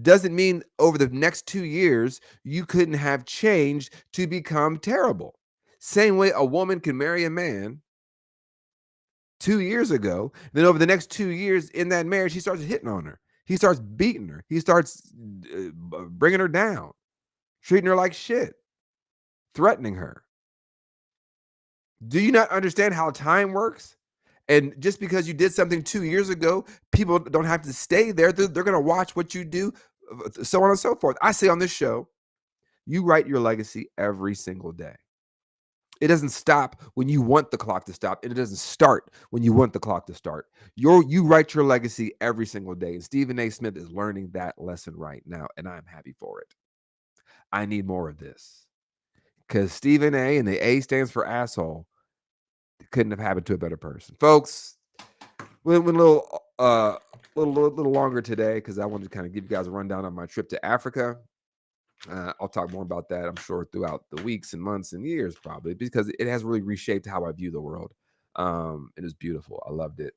doesn't mean over the next 2 years you couldn't have changed to become terrible. Same way a woman can marry a man 2 years ago, then over the next 2 years in that marriage, he starts hitting on her. He starts beating her. He starts bringing her down, treating her like shit, threatening her. Do you not understand how time works? And just because you did something 2 years ago, people don't have to stay there. They're going to watch what you do, so on and so forth. I say on this show, you write your legacy every single day. It doesn't stop when you want the clock to stop, and it doesn't start when you want the clock to start. You write your legacy every single day, and Stephen A. Smith is learning that lesson right now, and I'm happy for it. I need more of this because Stephen A. and the A stands for asshole. Couldn't have happened to a better person, folks. We went a little longer today because I wanted to kind of give you guys a rundown on my trip to Africa. I'll talk more about that, I'm sure, throughout the weeks and months and years, probably, because it has really reshaped how I view the world. It is beautiful. I loved it.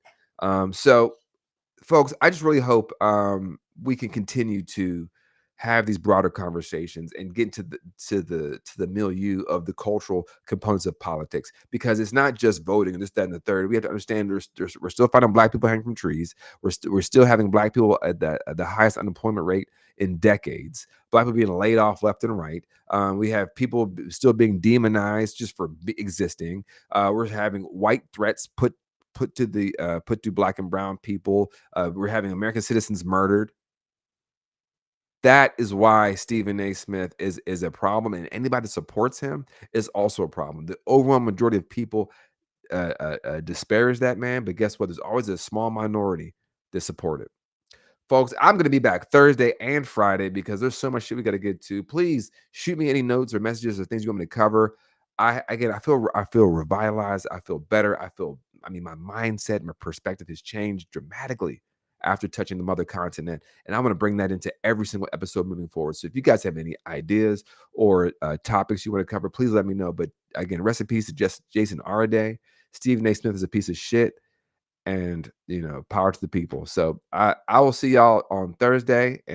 So, folks, I just really hope we can continue to have these broader conversations and get into the milieu of the cultural components of politics, because it's not just voting and this, that, and the third. We have to understand we're still finding Black people hanging from trees. We're still having Black people at the highest unemployment rate in decades. Black people being laid off left and right. We have people still being demonized just for existing. We're having white threats put to Black and brown people. We're having American citizens murdered. That is why Stephen A. Smith is a problem, and anybody that supports him is also a problem. The overwhelming majority of people disparage that man, but guess what? There's always a small minority that support it. Folks, I'm going to be back Thursday and Friday because there's so much shit we got to get to. Please shoot me any notes or messages or things you want me to cover. I feel revitalized. I feel better. My mindset, my perspective has changed dramatically after touching the mother continent. And I'm going to bring that into every single episode moving forward. So if you guys have any ideas or topics you want to cover, please let me know. But again, rest in peace to Jason Arday. Stephen A. Smith is a piece of shit. And, power to the people. So I will see y'all on Thursday. And